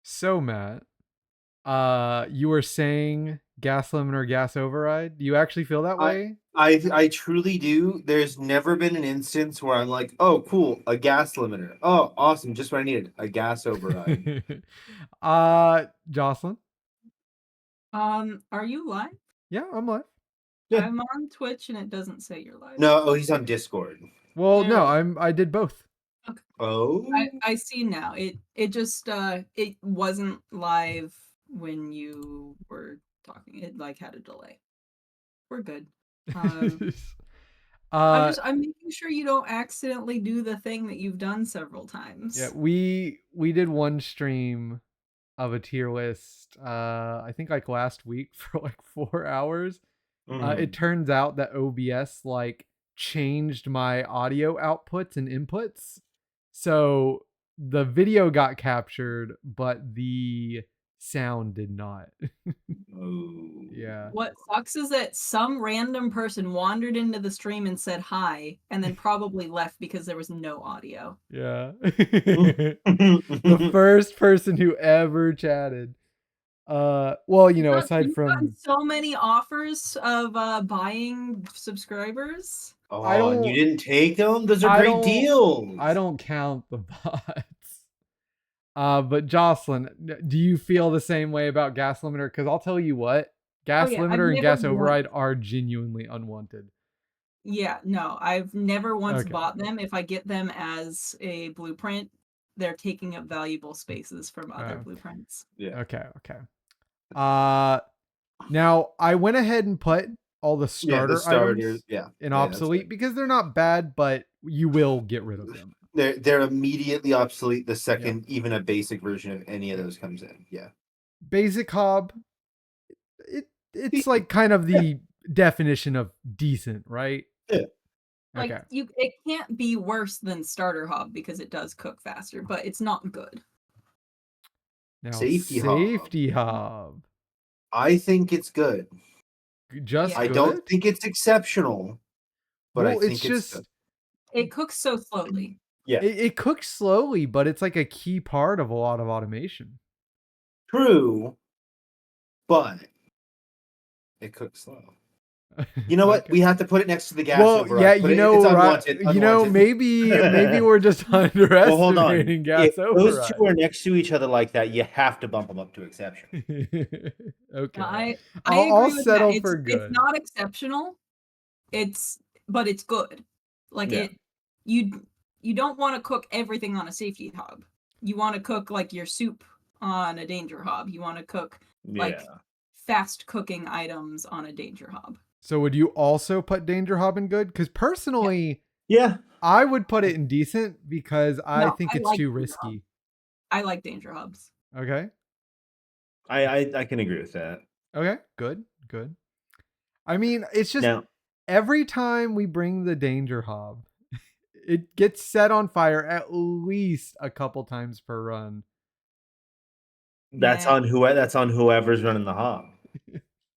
So Matt, you were saying gas limit or gas override. Do you actually feel that I way? I truly do. There's never been an instance where I'm like, oh, cool, a gas limiter. Oh, awesome, just what I needed, a gas override. Jocelyn. Are you live? Yeah, I'm live. Yeah. I'm on Twitch and it doesn't say you're live. No, oh, he's on Discord. Well, no, There. I did both. Okay. Oh, I see now. It just it wasn't live when you were talking. It like had a delay. We're good. I'm making sure you don't accidentally do the thing that you've done several times. Yeah, we did one stream of a tier list. I think like last week for like 4 hours. It turns out that OBS like changed my audio outputs and inputs. So the video got captured, but the sound did not. oh. Yeah. What sucks is that some random person wandered into the stream and said hi, and then probably left because there was no audio. Yeah. The first person who ever chatted. Well, aside You've gotten from so many offers of buying subscribers. I Oh, and you don't didn't take them? Those are I great don't deals. I don't count the bots. But Jocelyn, do you feel the same way about gas limiter? Because I'll tell you what, gas I've limiter and never gas override are genuinely unwanted. Yeah, no, I've never once Okay. bought them. If I get them as a blueprint, they're taking up valuable spaces from other blueprints. Yeah. Okay. Now I went ahead and put all the starter items in obsolete because they're not bad, but you will get rid of them. They're immediately obsolete the second even a basic version of any of those comes in. Yeah. Basic hob, it's like kind of the definition of decent, right? Yeah. Like Okay. it can't be worse than starter hob because it does cook faster, but it's not good. Now Safety hob. I think it's good. Just I good? don't think it's exceptional, but well, I think it's just good. It cooks so slowly. Yeah. It cooks slowly, but it's like a key part of a lot of automation. True, but it cooks slow. You know what? Okay. We have to put it next to the gas Yeah, override. it's unwanted. Maybe we're just underestimating well, hold on. gas if override. Those two are next to each other like that, you have to bump them up to exception. Okay. I'll settle for good. It's not exceptional. But it's good. Like you don't want to cook everything on a safety hob. You want to cook like your soup on a danger hob. You want to cook like fast cooking items on a danger hob. So would you also put danger hob in good? Because personally, yeah, I would put it in decent because I think it's too risky. I like danger hobs. Okay. I can agree with that. Okay, good. I mean, it's just every time we bring the danger hob, it gets set on fire at least a couple times per run. That's on whoever's running the hob.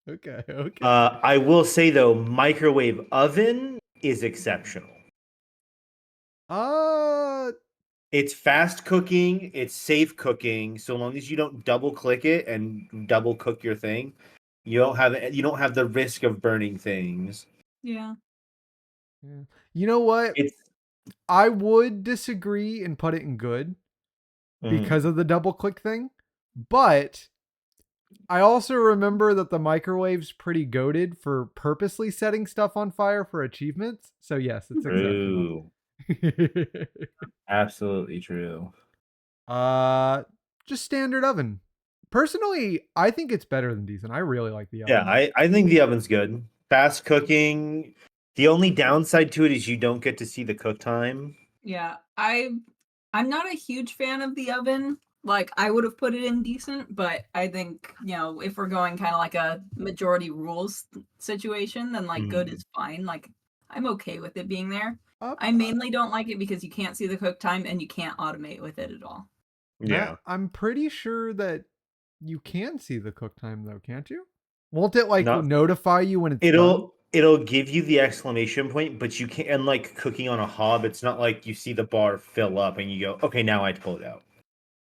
Okay. I will say though, microwave oven is exceptional. It's fast cooking, it's safe cooking, so long as you don't double click it and double cook your thing, you don't have the risk of burning things. Yeah. You know what? I would disagree and put it in good because of the double click thing, but I also remember that the microwave's pretty goated for purposely setting stuff on fire for achievements. So yes, it's exceptional. Absolutely true. Just standard oven. Personally, I think it's better than decent. I really like the oven. Yeah, I think the oven's good. Fast cooking. The only downside to it is you don't get to see the cook time. Yeah, I'm not a huge fan of the oven. Like, I would have put it in decent, but I think, if we're going kind of like a majority rules situation, then like good is fine. Like, I'm okay with it being there. I mainly don't like it because you can't see the cook time and you can't automate with it at all. Yeah. I'm pretty sure that you can see the cook time though, can't you? Won't it notify you when it's done? It'll give you the exclamation point, but you can't. And like cooking on a hob, it's not like you see the bar fill up and you go, okay, now I have to pull it out.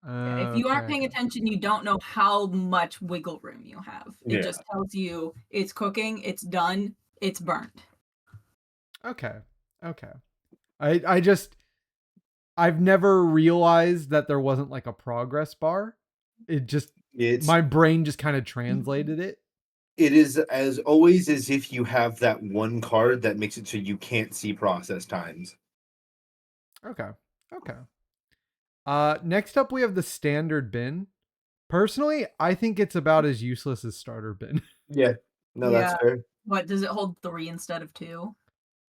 Yeah, if you aren't paying Okay. attention, you don't know how much wiggle room you have. It Yeah. just tells you it's cooking, it's done, it's burnt. Okay. Okay. I just I've never realized that there wasn't like a progress bar. It just It's my brain just kind of translated it. it is as always as if you have that one card that makes it so you can't see process times. Okay. Okay. Next up we have the standard bin. Personally, I think it's about as useless as starter bin. Yeah. No, that's Yeah. fair. What does it hold 3 instead of 2?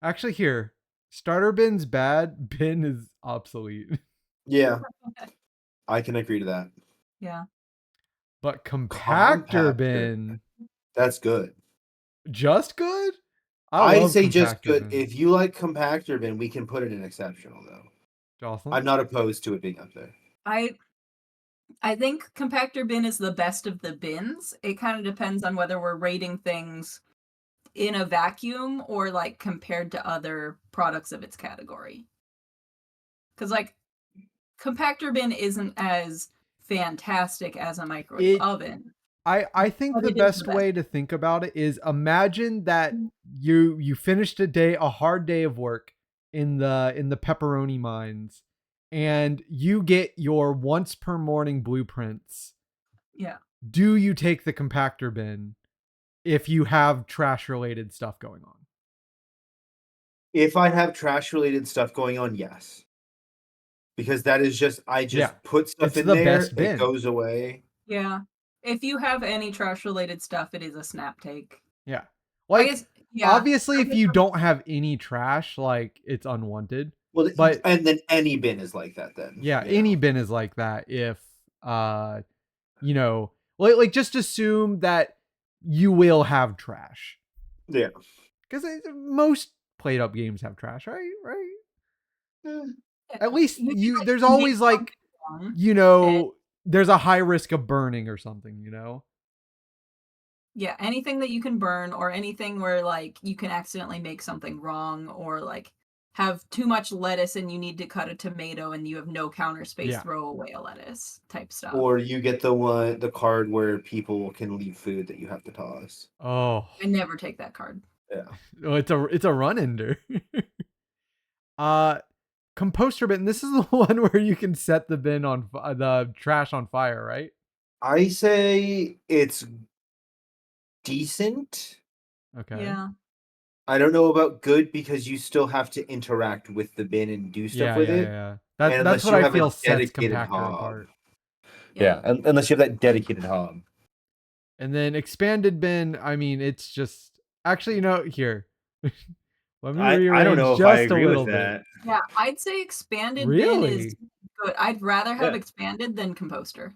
Actually, here, starter bin's bad. Bin is obsolete. Yeah, I can agree to that. Yeah. But compactor Compactor. bin, That's good. just good. I'd love say just compactor good. bin. If you like compactor bin, we can put it in exceptional though. Jocelyn? I'm not opposed to it being up there. I think compactor bin is the best of the bins. It kind of depends on whether we're rating things in a vacuum or like compared to other products of its category. Cuz like compactor bin isn't as fantastic as a microwave oven. I think But the it is best the way to think about it is imagine that you finished a hard day of work in the pepperoni mines, and you get your once per morning blueprints. Yeah. Do you take the compactor bin if you have trash related stuff going on? If I have trash related stuff going on, yes. Because that is just I just Yeah, put stuff it's in the there, best it bin. goes away. Yeah. If you have any trash related stuff, it is a snap take. Yeah. I Like guess, yeah. obviously I if guess you for- don't have any trash, like it's unwanted. Well, But and then any bin is like that then. yeah, you any know? bin is like that if you know, like just assume that you will have trash. Yeah. Cuz most played up games have trash, right? yeah, At least you can, you like, there's make always like, something wrong. you know, there's a high risk of burning or something, you know? Yeah, anything that you can burn or anything where like you can accidentally make something wrong or like have too much lettuce and you need to cut a tomato and you have no counter space, Yeah. throw away a lettuce type stuff. Or you get the card where people can leave food that you have to toss. Oh. I never take that card. Yeah. Oh, it's a run ender. Composter bin. This is the one where you can set the bin on the trash on fire, right? I say it's decent. Okay. Yeah. I don't know about good because you still have to interact with the bin and do stuff with it. Yeah. And That's unless what you I have a feel sets dedicated compactor hob. apart. Yeah, unless you have that dedicated hob. And then expanded bin, I mean, it's just actually, you know, here. Let me rearrange I don't know if I just a agree little with that. bit. Yeah, I'd say expanded bin Really? is good. I'd rather have Yeah. expanded than composter.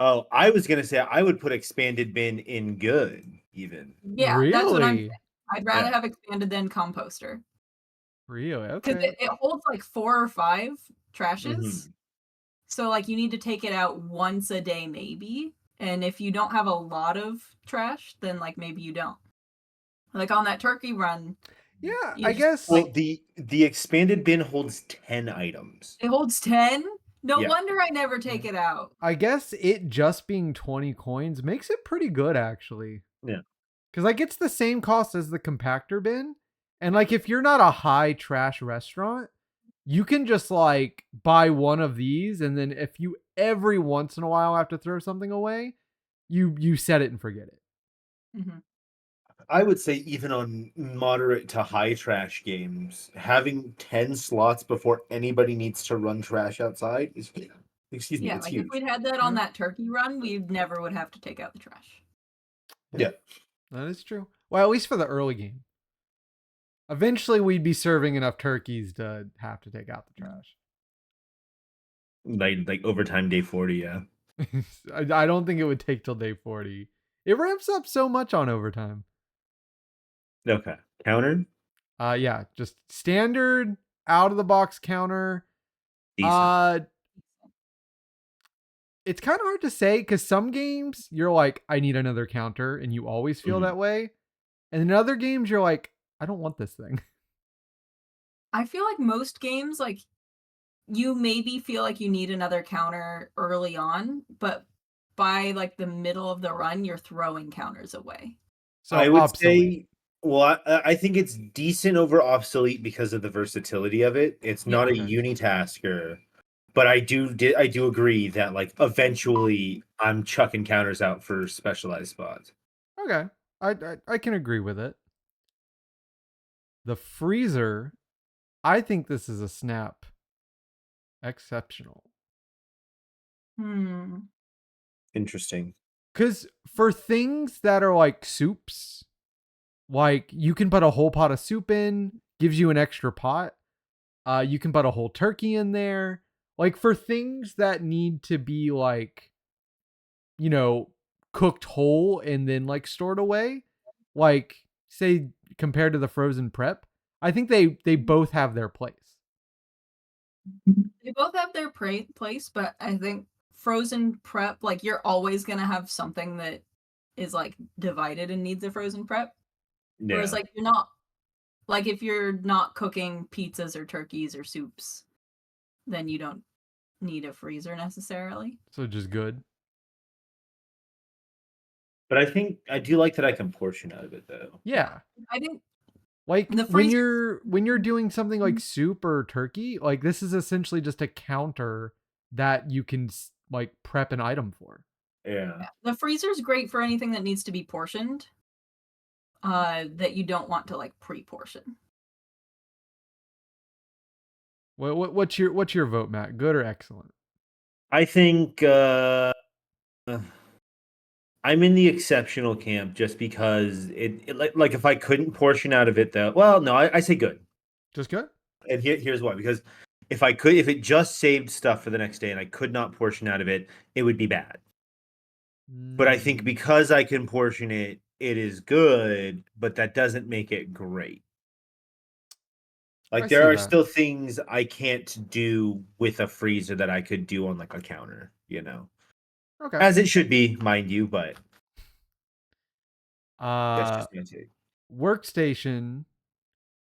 Oh, I was gonna say I would put expanded bin in good, even. Yeah, that's what I'm saying. Really? I'd rather Yeah. have expanded than composter. Really? Because Okay. it holds like 4 or 5 trashes. Mhm. So like you need to take it out once a day maybe. And if you don't have a lot of trash, then like maybe you don't. Like on that turkey run, Yeah, you I just, guess. Well, the expanded bin holds 10 items. it holds 10. No Yeah. wonder I never take it out. I guess it just being 20 coins makes it pretty good, actually. Yeah. Because like it's the same cost as the compactor bin. And like if you're not a high trash restaurant, you can just like buy one of these, and then if you every once in a while have to throw something away, you set it and forget it. Mhm. I would say even on moderate to high trash games, having 10 slots before anybody needs to run trash outside is excuse me, Yeah, it's like huge. if we'd had that on that turkey run, we never would have to take out the trash. Yeah. That is true. Well, at least for the early game. Eventually we'd be serving enough turkeys to have to take out the trash. Like overtime day 40, yeah. I don't think it would take till day 40. It ramps up so much on overtime. Okay. Countered? Yeah, just standard out of the box counter. Decent. It's kind of hard to say because some games you're like, I need another counter, and you always feel Mhm. that way. And in other games, you're like, I don't want this thing. I feel like most games, like you maybe feel like you need another counter early on, but by like the middle of the run, you're throwing counters away. So I would obsolete. say, well, I think it's decent over obsolete because of the versatility of it. It's Yeah. not a Okay. unitasker, but I do agree that like eventually I'm chucking counters out for specialized spots. Okay. I can agree with it. The freezer, I think this is a snap. Exceptional. Interesting. Because for things that are like soups, like you can put a whole pot of soup in, gives you an extra pot. You can put a whole turkey in there. Like for things that need to be like, you know, cooked whole and then like stored away, like say compared to the frozen prep, I think they both have their place. They both have their place, but I think frozen prep, like you're always gonna have something that is like divided and needs a frozen prep. Whereas Yeah. like you're not like if you're not cooking pizzas or turkeys or soups, then you don't need a freezer necessarily. So just good. But I think I do like that I can portion out of it though. Yeah. I think Like the when freezer you're doing something like soup or turkey, like this is essentially just a counter that you can like prep an item for. Yeah. the freezer's great for anything that needs to be portioned. That you don't want to like pre-portion. What's your vote, Matt? Good or excellent? I think I'm in the exceptional camp just because it like if I couldn't portion out of it though, well, no, I say good. Just good? And here's why. Because if it just saved stuff for the next day and I could not portion out of it, it would be bad. But I think because I can portion it, it is good, but that doesn't make it great. I Like see there are that. still things I can't do with a freezer that I could do on like a counter, you know. Okay. As it should be, mind you, but that's Uh just my take. workstation,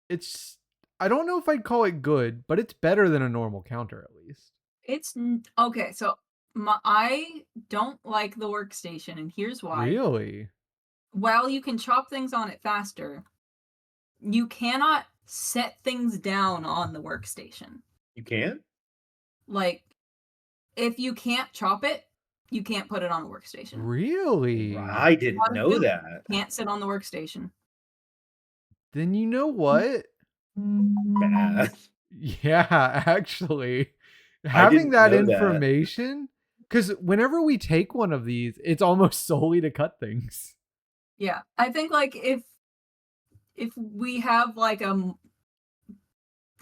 it's I don't know if I'd call it good, but it's better than a normal counter at least. It's okay, so I don't like the workstation, and here's why. Really? While you can chop things on it faster, you cannot set things down on the workstation. You can? Like, if you can't chop it, you can't put it on the workstation. Really? I didn't know that. Can't sit on the workstation. Then you know what? Bad. Yeah, actually. Having didn't that know that. information, because whenever we take one of these, it's almost solely to cut things. Yeah, I think like if we have like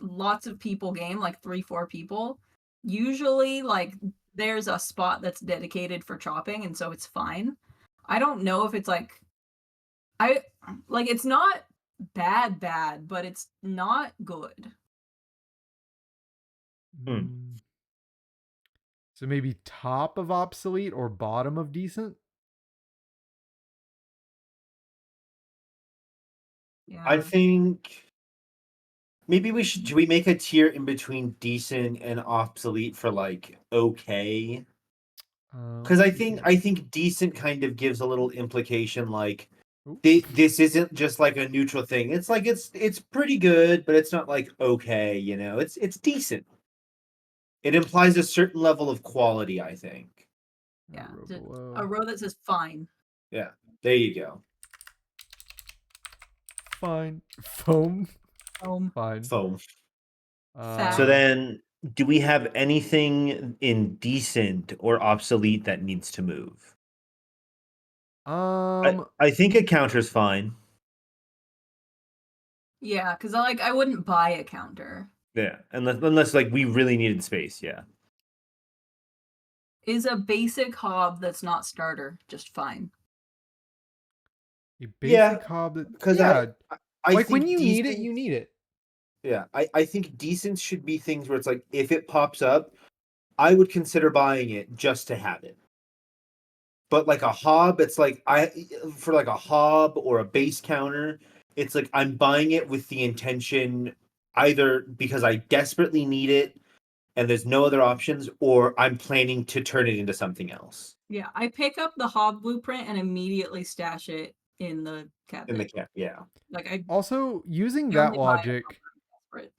lots of people game, like 3-4 people, usually like there's a spot that's dedicated for chopping, and so it's fine. I don't know if it's like it's not bad, but it's not good. So maybe top of obsolete or bottom of decent? Yeah. I think maybe should we make a tier in between decent and obsolete for like okay? Because I think decent kind of gives a little implication like this isn't just like a neutral thing. It's like it's pretty good, but it's not like okay, you know. It's decent. It implies a certain level of quality, I think. Yeah, a row that says fine. Yeah, there you go. Fine. Foam. Fine. Foam. Fat. So then, do we have anything in decent or obsolete that needs to move? I think a counter's fine. Yeah, because I wouldn't buy a counter. Yeah, unless like we really needed space. Yeah. Is a basic hob that's not starter just fine? A basic hob that because I like think when you need it, you need it. Yeah, I think decent should be things where it's like if it pops up, I would consider buying it just to have it. But like a hob, it's like for like a hob or a base counter, it's like I'm buying it with the intention either because I desperately need it and there's no other options, or I'm planning to turn it into something else. Yeah, I pick up the Hob blueprint and immediately stash it in the In the cabinet. yeah. Like I Also, using I that only buy it logic, when I'm desperate.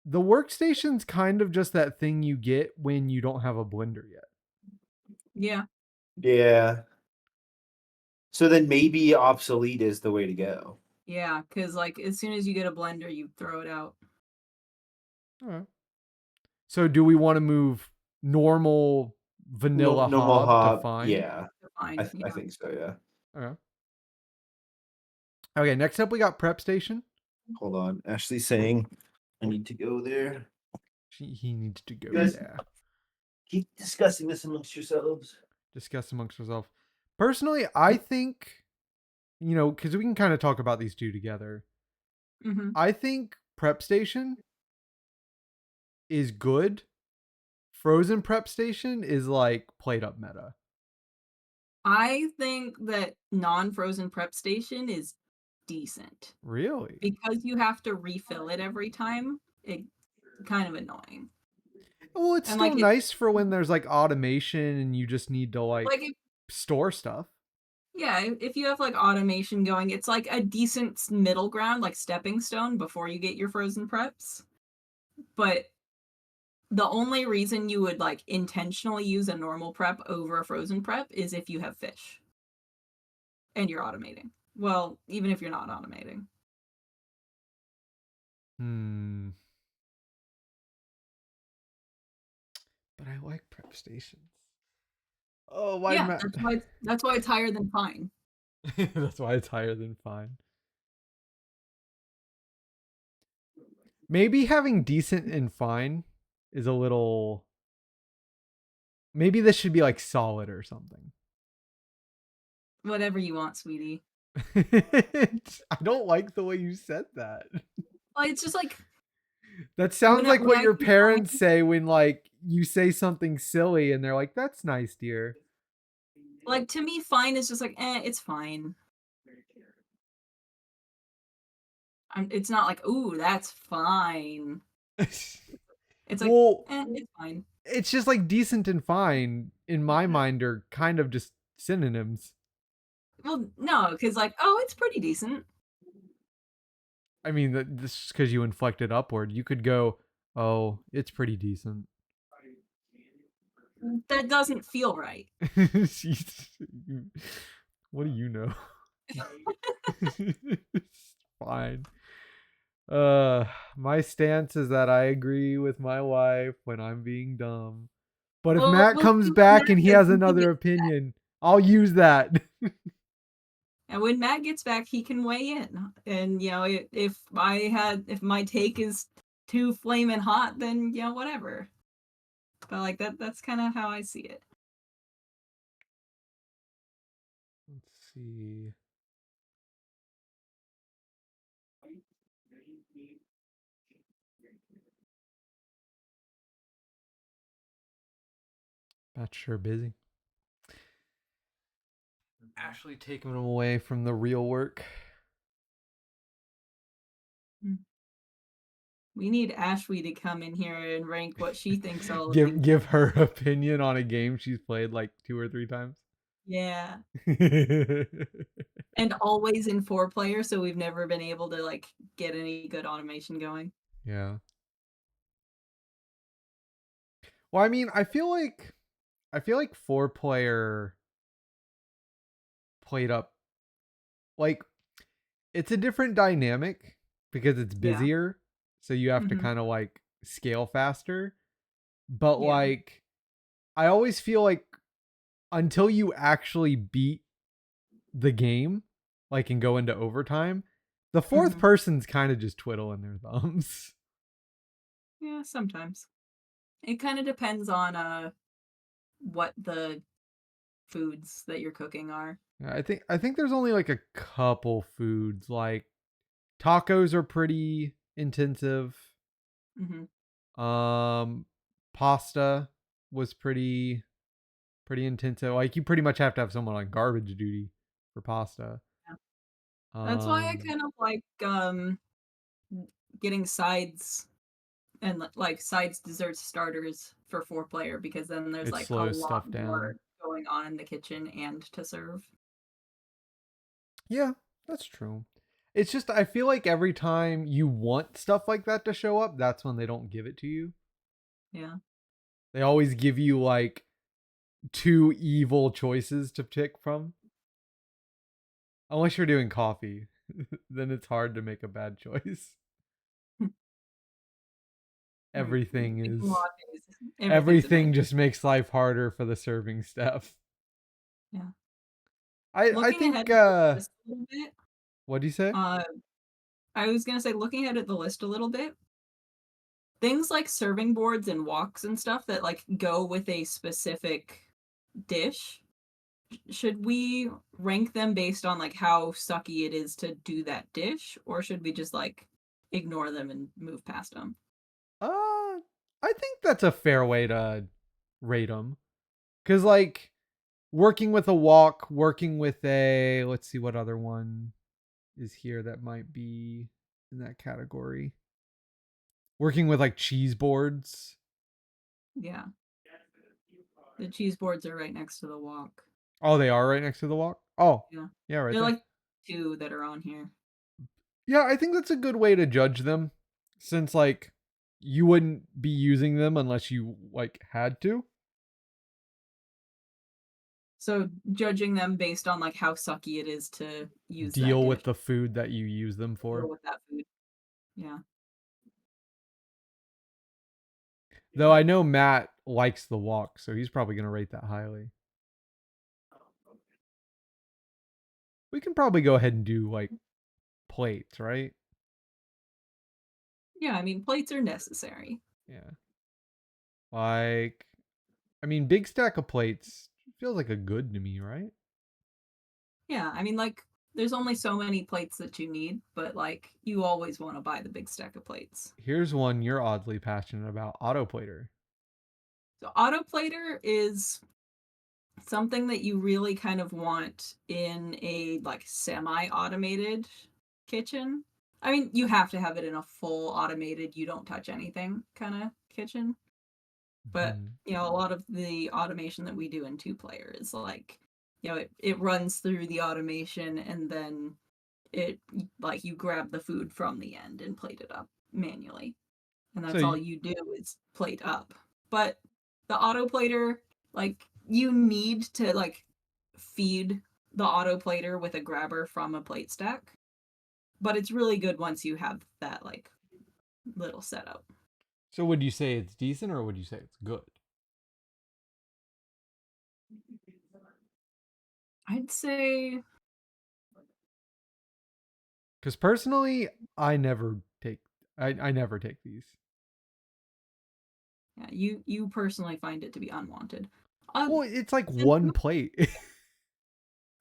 the workstation's kind of just that thing you get when you don't have a blender yet. Yeah. Yeah. So then maybe obsolete is the way to go. Yeah, because like as soon as you get a blender, you throw it out. Alright. So do we want to move normal vanilla Normal hob to hob. fine? Yeah. Fine. I think so, yeah. Okay. Okay, next up we got prep station. Hold on. Ashley's saying I need to go there. He needs to go Yes. there. Keep discussing this amongst yourselves. Discuss amongst ourselves. Personally, I think, because we can kind of talk about these two together. Mm-hmm. I think prep station is good. Frozen prep station is like played up meta. I think that non-frozen prep station is decent. Really? Because you have to refill it every time, it's kind of annoying. Well, it's And, still like, nice for when there's like automation and you just need to Like, if, store stuff. yeah, if you have like automation going, it's like a decent middle ground, like stepping stone before you get your frozen preps. But the only reason you would like intentionally use a normal prep over a frozen prep is if you have fish and you're automating. Well, even if you're not automating. But I like prep stations. Oh, why? Yeah, that's why it's higher than fine. That's why it's higher than fine. Maybe having decent and fine is a little. Maybe this should be like solid or something. Whatever you want, sweetie. I don't like the way you said that. Well, it's just like that sounds like what your parents find... say when like you say something silly and they're like, "That's nice, dear." Like to me, fine is just like, it's fine. It's not like, ooh, that's fine. It's like, well, it's fine. It's just like decent and fine in my mind are kind of just synonyms. Well, no, because like, oh, it's pretty decent. I mean, this is because you inflected upward. You could go, oh, it's pretty decent. That doesn't feel right. What do you know? Fine. My stance is that I agree with my wife when I'm being dumb. But if Matt comes back and he has another opinion, I'll use that. And when Matt gets back, he can weigh in. And if my take is too flaming hot, then whatever. But like that's kind of how I see it. Let's see. Matt's sure busy. Ashley taking him away from the real work. We need Ashley to come in here and rank what she thinks all of give her opinion on a game she's played like 2 or 3 times. Yeah. And always in 4-player, so we've never been able to like get any good automation going. Yeah. Well, I mean, I feel like 4-player played up like it's a different dynamic because it's busier, so you have to kind of like scale faster. But like I always feel like until you actually beat the game, like and go into overtime, the fourth person's kind of just twiddling their thumbs. Yeah, sometimes. It kind of depends on what the foods that you're cooking are. I think there's only like a couple foods, like tacos are pretty intensive. Pasta was pretty intensive. Like you pretty much have to have someone on garbage duty for pasta. Yeah. That's why I kind of like getting sides and like sides, desserts, starters for 4-player, because then there's It like a slows lot stuff more down. going on in the kitchen and to serve. Yeah, that's true. It's just I feel like every time you want stuff like that to show up, that's when they don't give it to you. Yeah. They always give you like 2 evil choices to pick from. Unless you're doing coffee, then it's hard to make a bad choice. Everything is everything just makes life harder for the serving staff. Yeah. I Looking think ahead at the list a little bit, what do you say? I was gonna say, looking ahead at the list a little bit, things like serving boards and woks and stuff that like go with a specific dish, should we rank them based on like how sucky it is to do that dish, or should we just like ignore them and move past them? I think that's a fair way to rate them. Cuz like working with a wok, working with a let's see what other one is here that might be in that category. Working with like cheese boards. Yeah. The cheese boards are right next to the wok. Oh, they are right next to the wok? Oh. Yeah. Yeah, right They're there. like 2 that are on here. Yeah, I think that's a good way to judge them since like you wouldn't be using them unless you like had to. So judging them based on like how sucky it is to use that Deal with dish, the food that you use them deal for. with that food. Yeah. Though I know Matt likes the wok, so he's probably going to rate that highly. We can probably go ahead and do like plates, right? Yeah, I mean plates are necessary. Yeah. Like I mean big stack of plates feels like a good to me, right? Yeah, I mean like there's only so many plates that you need, but like you always want to buy the big stack of plates. Here's one you're oddly passionate about, autoplater. So autoplater is something that you really kind of want in a like semi-automated kitchen. I mean, you have to have it in a full automated, you don't touch anything kind of kitchen. But, Mhm. you know, a lot of the automation that we do in 2-player is like, you know, it runs through the automation and then it like you grab the food from the end and plate it up manually. And So that's all you do is plate up. But the autoplater, like you need to like feed the autoplater with a grabber from a plate stack. But it's really good once you have that like little setup. So would you say it's decent or would you say it's good? I'd say Because personally, I never take I never take these. yeah, you personally find it to be unwanted. Well, it's like one plate.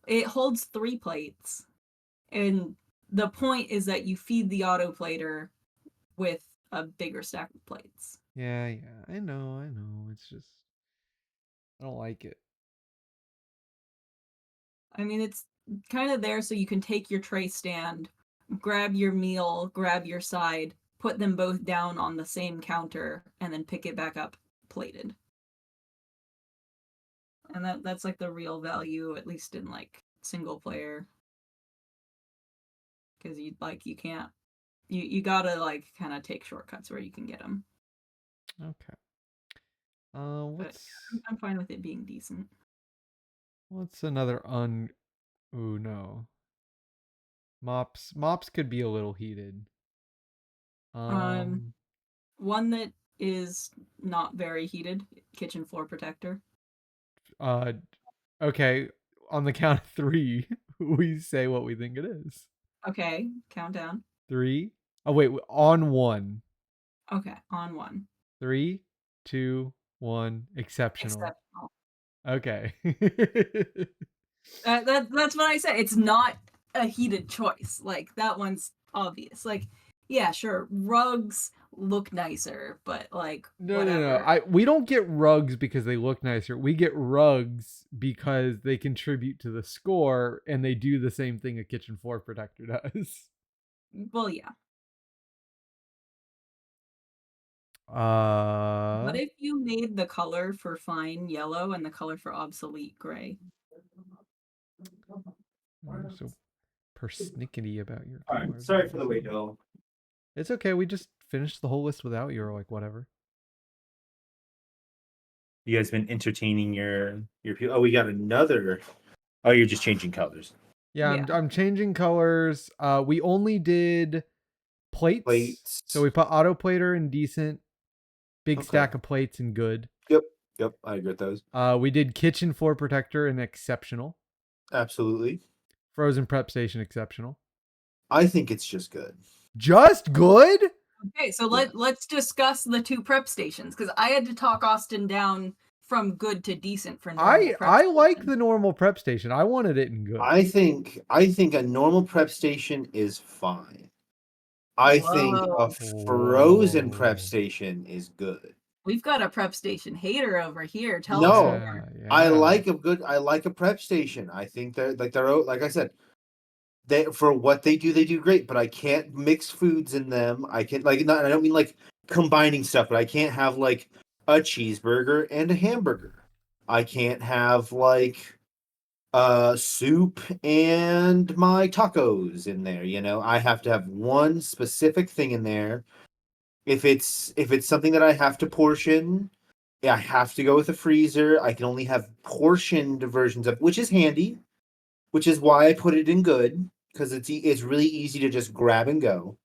It holds 3 plates, and the point is that you feed the autoplater with a bigger stack of plates. Yeah, I know. It's just I don't like it. I mean, it's kind of there so you can take your tray stand, grab your meal, grab your side, put them both down on the same counter, and then pick it back up plated. And that's like the real value, at least in like single player, because you can't you gotta like kind of take shortcuts where you can get them. Okay. But What's I'm fine with it being decent. what's another Ooh, no. Mops could be a little heated. Um, Um one that is not very heated, kitchen floor protector. uh okay, on the count of 3, we say what we think it is. Okay, countdown. 3. Oh wait, on 1. Okay, on 1. 3, 2, 1. Exceptional. Exceptional. Okay. That's what I say. It's not a heated choice. Like that one's obvious. Like, yeah, sure, rugs look nicer, but like No. whatever. We don't get rugs because they look nicer. We get rugs because they contribute to the score and they do the same thing a kitchen floor protector does. Well, yeah. What if you made the color for fine yellow and the color for obsolete gray? So persnickety about your All right. colors. Sorry for the wait, Bill. It's okay. We just finished the whole list without you, or like whatever. You guys been entertaining your people. Oh, we got another. Oh, you're just changing colors. Yeah, Yeah. I'm changing colors. We only did plates. So we put auto plater in decent, big Okay. stack of plates in good. Yep, I agree with those. We did kitchen floor protector in exceptional. Absolutely. Frozen prep station exceptional. I think it's just good. Just good? Okay, so let's discuss the 2 prep stations, because I had to talk Austin down from good to decent for normal prep I like station. the normal prep station. I wanted it in good. I think a normal prep station is fine. I think a frozen prep station is good. We've got a prep station hater over here. Tell No, us more. I like a prep station. I think they're like I said, they for what they do great, but I can't mix foods in them. I can I don't mean like combining stuff, but I can't have like a cheeseburger and a hamburger. I can't have like soup and my tacos in there, you know. I have to have one specific thing in there. If it's something that I have to portion, I have to go with a freezer. I can only have portioned versions of, which is handy, which is why I put it in good, because it's really easy to just grab and go.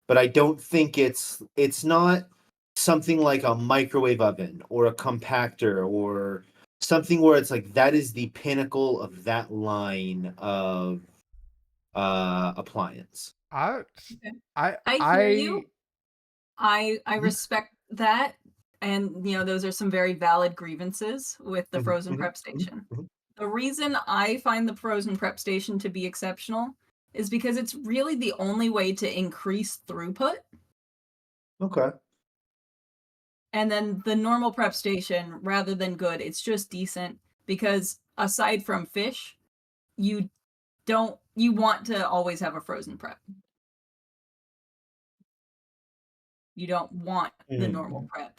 But I don't think it's not something like a microwave oven or a compactor or something where it's like that is the pinnacle of that line of appliance. I hear you. I respect that, and you know, those are some very valid grievances with the frozen prep station. The reason I find the frozen prep station to be exceptional is because it's really the only way to increase throughput. Okay. And then the normal prep station, rather than good, it's just decent, because aside from fish, you want to always have a frozen prep. You don't want the normal prep.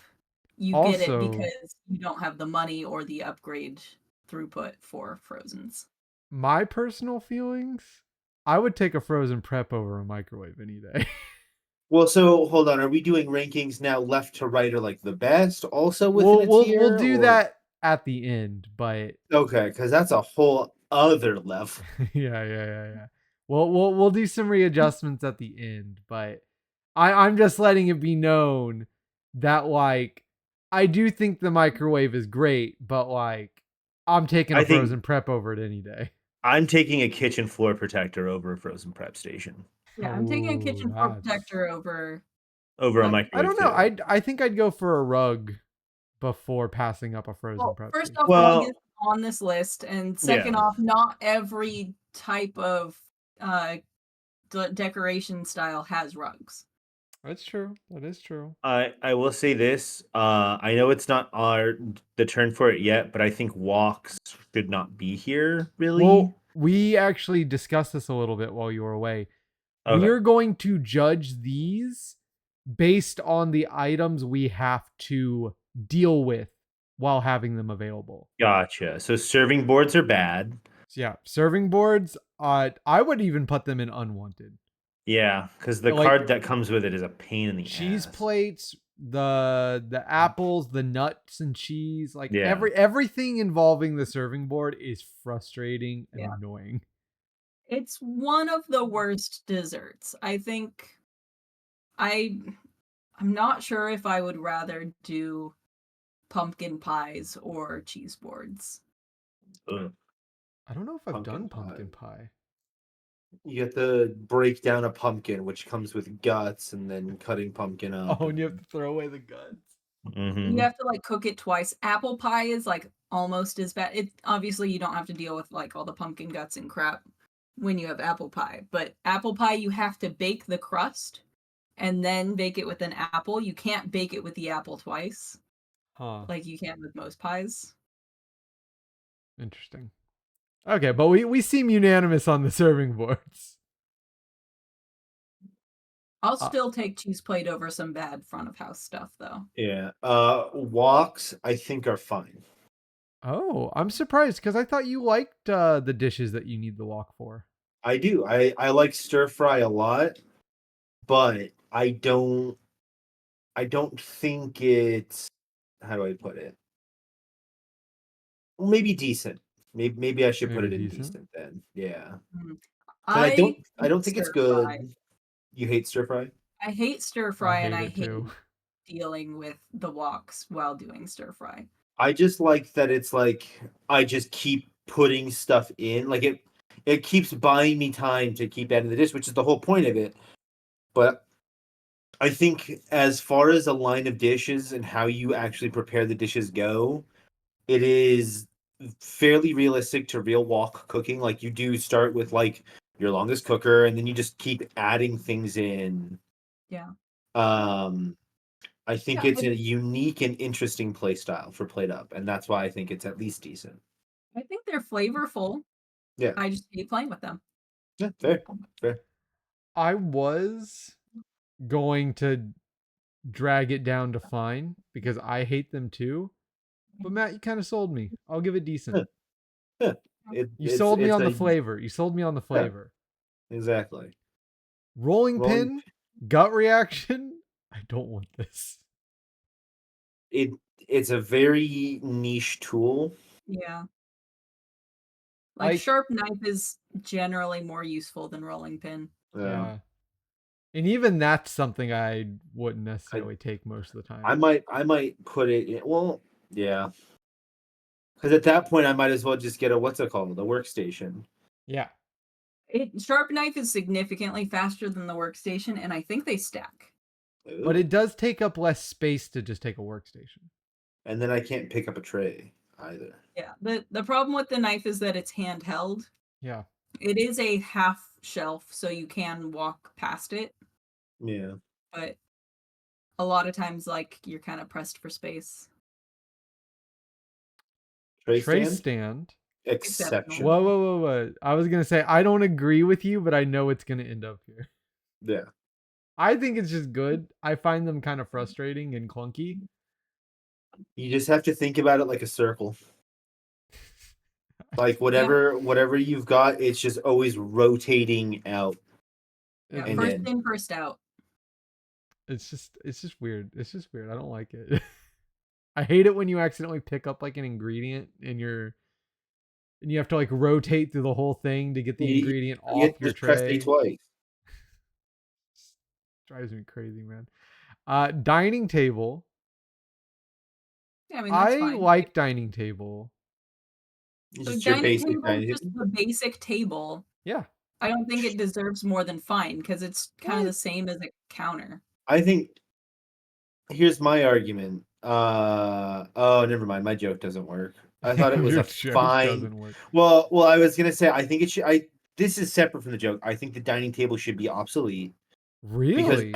You get it because you don't have the money or the upgrade throughput for frozens. My personal feelings, I would take a frozen prep over a microwave any day. Well, so hold on. Are we doing rankings now, left to right, or like the best? Also within a tier, we'll do that at the end, but okay, because that's a whole other level. yeah. We'll do some readjustments at the end, but I'm just letting it be known that like I do think the microwave is great, but like I'm taking a frozen prep over it any day. I'm taking a kitchen floor protector over a frozen prep station. Yeah, I'm taking a kitchen floor protector over a microwave. I don't know. I think I'd go for a rug before passing up a frozen prep. First off, rug is on this list, and second off, not every type of decoration style has rugs. That's true. That is true. I will say this. I know it's not the turn for it yet, but I think walks should not be here, really. Well, we actually discussed this a little bit while you were away. Okay. We are going to judge these based on the items we have to deal with while having them available. Gotcha. So serving boards are bad. Yeah, serving boards, I would even put them in unwanted. Yeah, because the card that comes with it is a pain in the cheese ass. Plates, the apples, the nuts and cheese, like everything involving the serving board is frustrating and annoying. It's one of the worst desserts. I think I'm not sure if I would rather do pumpkin pies or cheese boards. I don't know if I've done pumpkin pie. You have to break down a pumpkin, which comes with guts, and then cutting pumpkin up. Oh, and you have to throw away the guts. You have to like cook it twice. Apple pie is like almost as bad. It obviously you don't have to deal with like all the pumpkin guts and crap when you have apple pie, but apple pie you have to bake the crust and then bake it with an apple. You can't bake it with the apple twice. Like you can with most pies. Interesting. Okay, but we seem unanimous on the serving boards. I'll Uh, still take cheese plate over some bad front of house stuff though. Yeah. Woks I think are fine. oh, I'm surprised because I thought you liked the dishes that you need the wok for. I do. I like stir fry a lot, but I don't think it's, how do I put it? Well, maybe decent. Maybe I should put Maybe it in decent. decent then. Yeah. Mm. 'Cause I I don't hate think it's stir fry. good. You hate stir fry? I hate stir I fry and hate I it hate too. dealing with the woks while doing stir fry. I just like that it's like I just keep putting stuff in. Like it keeps buying me time to keep adding the dish, which is the whole point of it. But I think as far as a line of dishes and how you actually prepare the dishes go, it is fairly realistic to real wok cooking. Like you do start with like your longest cooker and then you just keep adding things in. Yeah. Um I think Yeah, it's a unique and interesting play style for Played Up, and that's why I think it's at least decent. I think they're flavorful. Yeah. I just hate playing with them. Yeah, fair. Fair. I was going to drag it down to fine because I hate them too. But Matt, you kind of sold me. I'll give it decent. Yeah. You sold me It's on the a flavor. You sold me on the flavor. exactly. Rolling Rolling pin, gut reaction. I don't want this. it it's a very niche tool. Yeah. Like Like, sharp knife is generally more useful than rolling pin. yeah. And even that's something I wouldn't necessarily take most of the time. I might put it in, well, yeah. Because at that point I might as well just get a, what's it called? The workstation. Yeah. Sharp knife is significantly faster than the workstation, and I think they stack. But Ooh. it does take up less space to just take a workstation. And then I can't pick up a tray either. Yeah. The problem with the knife is that it's handheld. Yeah. It is a half shelf, so you can walk past it, Yeah. but a lot of times like you're kind of pressed for space. Tray stand. Exceptional. Whoa. I was going to say, I don't agree with you, but I know it's going to end up here. Yeah. I think it's just good. I find them kind of frustrating and clunky. You just have to think about it like a circle. Like whatever you've got, it's just always rotating out. Yeah, And first then in, first out. It's just weird. It's just weird. I don't like it. I hate it when you accidentally pick up like an ingredient and you have to like rotate through the whole thing to get the ingredient you off your just press tray. A twice. Drives me crazy, man. Dining table. Yeah, I mean that's fine. like dining table. It's So just your dining basic table dining is just table. the basic table. Yeah. I don't think it deserves more than fine because it's kind of What? the same as a counter. I think here's my argument. Oh, never mind. My joke doesn't work. I thought it was Your a joke fine. doesn't work. Well, I was gonna say I think it should. This is separate from the joke. I think the dining table should be obsolete because Really?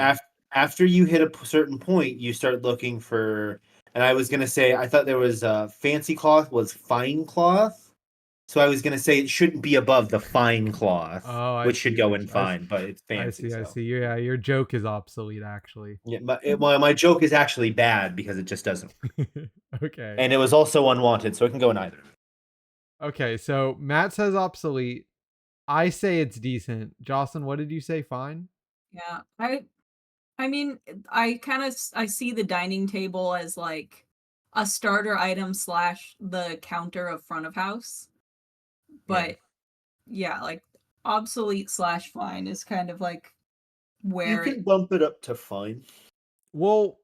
after you hit a certain point, you start looking for. And I was gonna say I thought there was fancy cloth was fine cloth. So I was gonna say it shouldn't be above the fine cloth, Oh, I which should see. go in fine, but it's I fancy. see. I So. see. Yeah, your joke is obsolete actually. Yeah, my joke is actually bad because it just doesn't work. Okay. And it was also unwanted, so it can go in either. Okay, so Matt says obsolete. I say it's decent. Jocelyn, what did you say? Fine? Yeah, I mean, I see the dining table as like a starter item / the counter of front of house. But yeah, like obsolete / fine is kind of like where You can bump it up to fine. Well,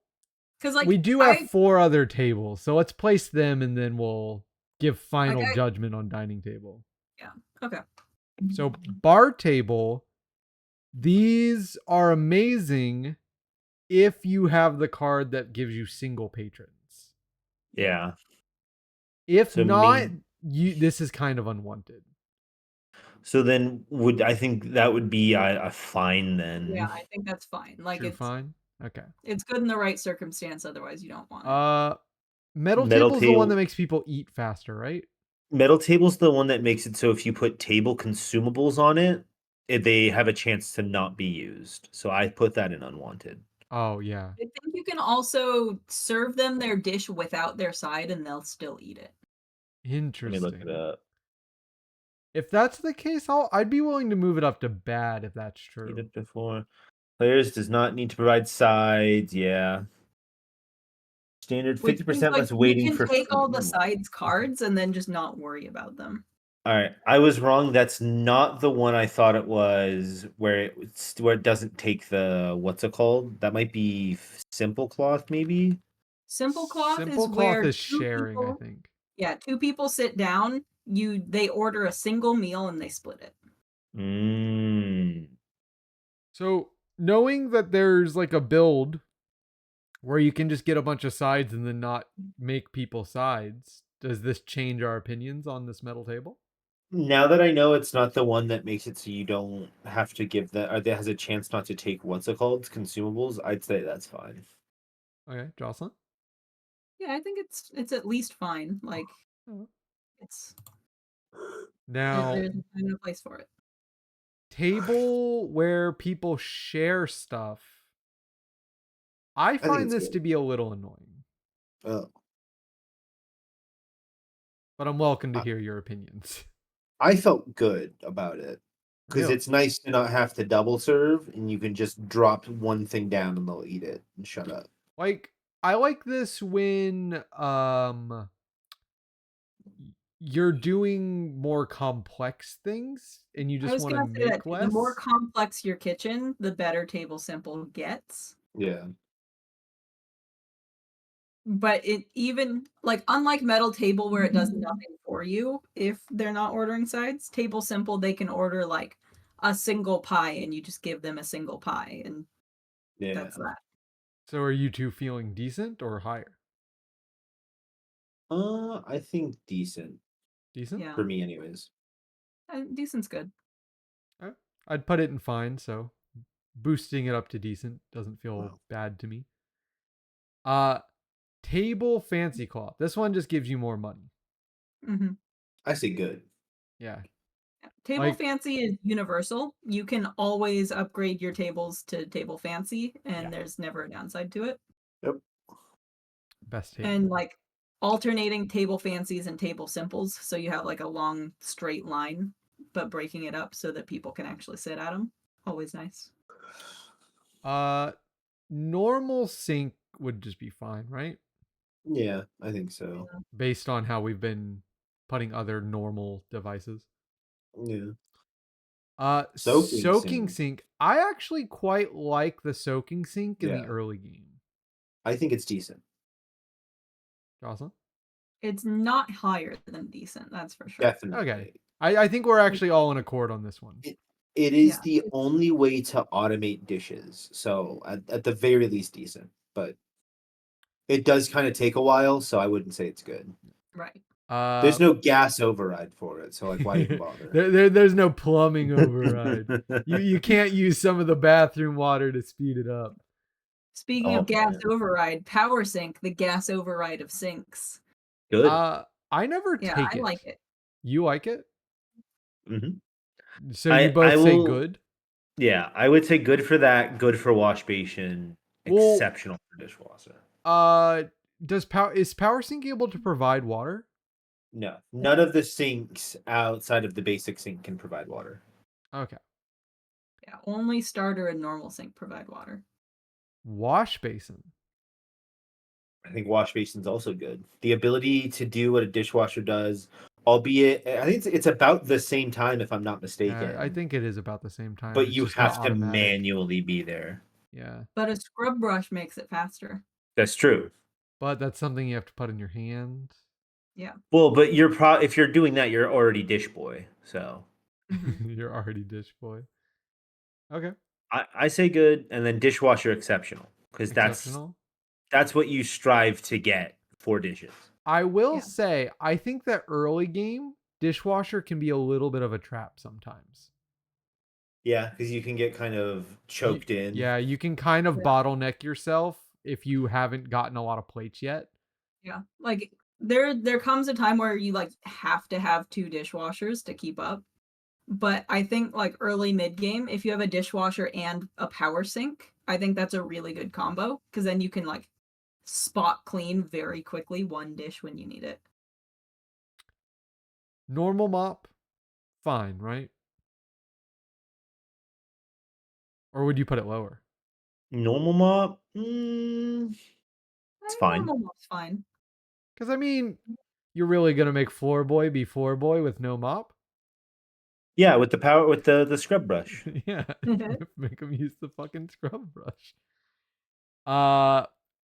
because like we do have 4 other tables, so let's place them and then we'll give final judgment on dining table. Yeah. Okay. So bar table, these are amazing if you have the card that gives you single patrons. Yeah. If not, this is kind of unwanted. So then I think that would be a fine then. Yeah, I think that's fine. Like it's fine. Okay. It's good in the right circumstance, otherwise you don't want it. Metal table's the one that makes people eat faster, right? Metal table's the one that makes it so if you put table consumables on it, they have a chance to not be used. So I put that in unwanted. Oh yeah. I think you can also serve them their dish without their side and they'll still eat it. Let me Interesting. look it up. If that's the case, I'd be willing to move it up to bad if that's Eat true. it before. Players does not need to provide sides. Yeah. Standard Which 50% means, less like, waiting you for can take all the food. sides cards and then just not worry about them. All right, I was wrong. That's not the one I thought it was. Where it doesn't take the what's it called? That might be Simple Cloth, maybe. Simple cloth Simple is cloth where is two sharing, I people, think. yeah, two people sit down. They order a single meal and they split it. So knowing that there's like a build where you can just get a bunch of sides and then not make people sides, does this change our opinions on this metal table? Now that I know it's not the one that makes it so you don't have to give that, or that has a chance not to take what's it called, consumables, I'd say that's fine. Okay, Jocelyn? Yeah, I think it's at least fine. Like, Oh. it's Now, there's a time and a place for it. table where people share stuff. I think find it's this good. to be a little annoying, Oh, but I'm welcome to hear your opinions. I felt good about it because Really? it's nice to not have to double serve, and you can just drop one thing down and they'll eat it and shut up. Like, I like this when you're doing more complex things and you I just was want to gonna say that make the more less. complex your kitchen, the better Table Simple gets. Yeah. But it even like unlike Metal Table where it does nothing for you if they're not ordering sides, Table Simple they can order like a single pie and you just give them a single pie and Yeah. that's that. So are you two feeling decent or higher? I think decent Decent? Yeah. for me, anyways. Decent's good. I'd put it in fine, so boosting it up to decent doesn't feel Wow. bad to me. Table fancy cloth. This one just gives you more money. Mm-hmm. I say good. Yeah. Table Like- Fancy is universal. You can always upgrade your tables to Table Fancy, and Yeah. there's never a downside to it. Yep. Best table. And like alternating Table Fancies and Table Simples, so you have like a long straight line, but breaking it up so that people can actually sit at them. Always nice. Normal sink would just be fine, right? Yeah, I think so. Based on how we've been putting other normal devices. Yeah. Soaking sink. I actually quite like the soaking sink in the Yeah. early game. I think it's decent. Jocelyn? It's not higher than decent, that's for sure. Definitely. Okay. I think we're actually all in accord on this one. It is Yeah. the only way to automate dishes. So at the very least decent. But it does kind of take a while, so I wouldn't say it's good. Right. There's no gas override for it, so like why even bother? There's no plumbing override. You can't use some of the bathroom water to speed it up. Speaking of gas override, Power Sync, the gas override of sinks. Good. I never take I it. like it. You like it? Mm-hmm. So you both say good? Yeah, I would say good for that, good for wash basin, Well, exceptional for dishwasher. Is PowerSync able to provide water? No, none of the sinks outside of the basic sink can provide water. Okay. Yeah, only starter and normal sink provide water. Wash basin. I think wash basin's also good. The ability to do what a dishwasher does, albeit I think it's about the same time if I'm not mistaken. I think it is about the same time. But It's you just not have to automatic. manually be there. Yeah. But a scrub brush makes it faster. That's true. But that's something you have to put in your hand. Yeah. Well, but if you're doing that, you're already dish boy. So You're already dish boy. Okay. I say good, and then dishwasher exceptional because that's what you strive to get for dishes. I will say, I think that early game dishwasher can be a little bit of a trap sometimes. Yeah, because you can get kind of choked in. Yeah, you can kind of bottleneck yourself if you haven't gotten a lot of plates yet. Yeah, like there comes a time where you like have to have two dishwashers to keep up. but I think like early mid game, if you have a dishwasher and a power sink, I think that's a really good combo because then you can like spot clean very quickly one dish when you need it. Normal mop, fine, right? Or would you put it lower? Normal mop, it's fine. Normal mop's fine. Because I mean, you're really gonna make floor boy be floor boy with no mop? Yeah, with the scrub brush. Yeah, make him use the fucking scrub brush.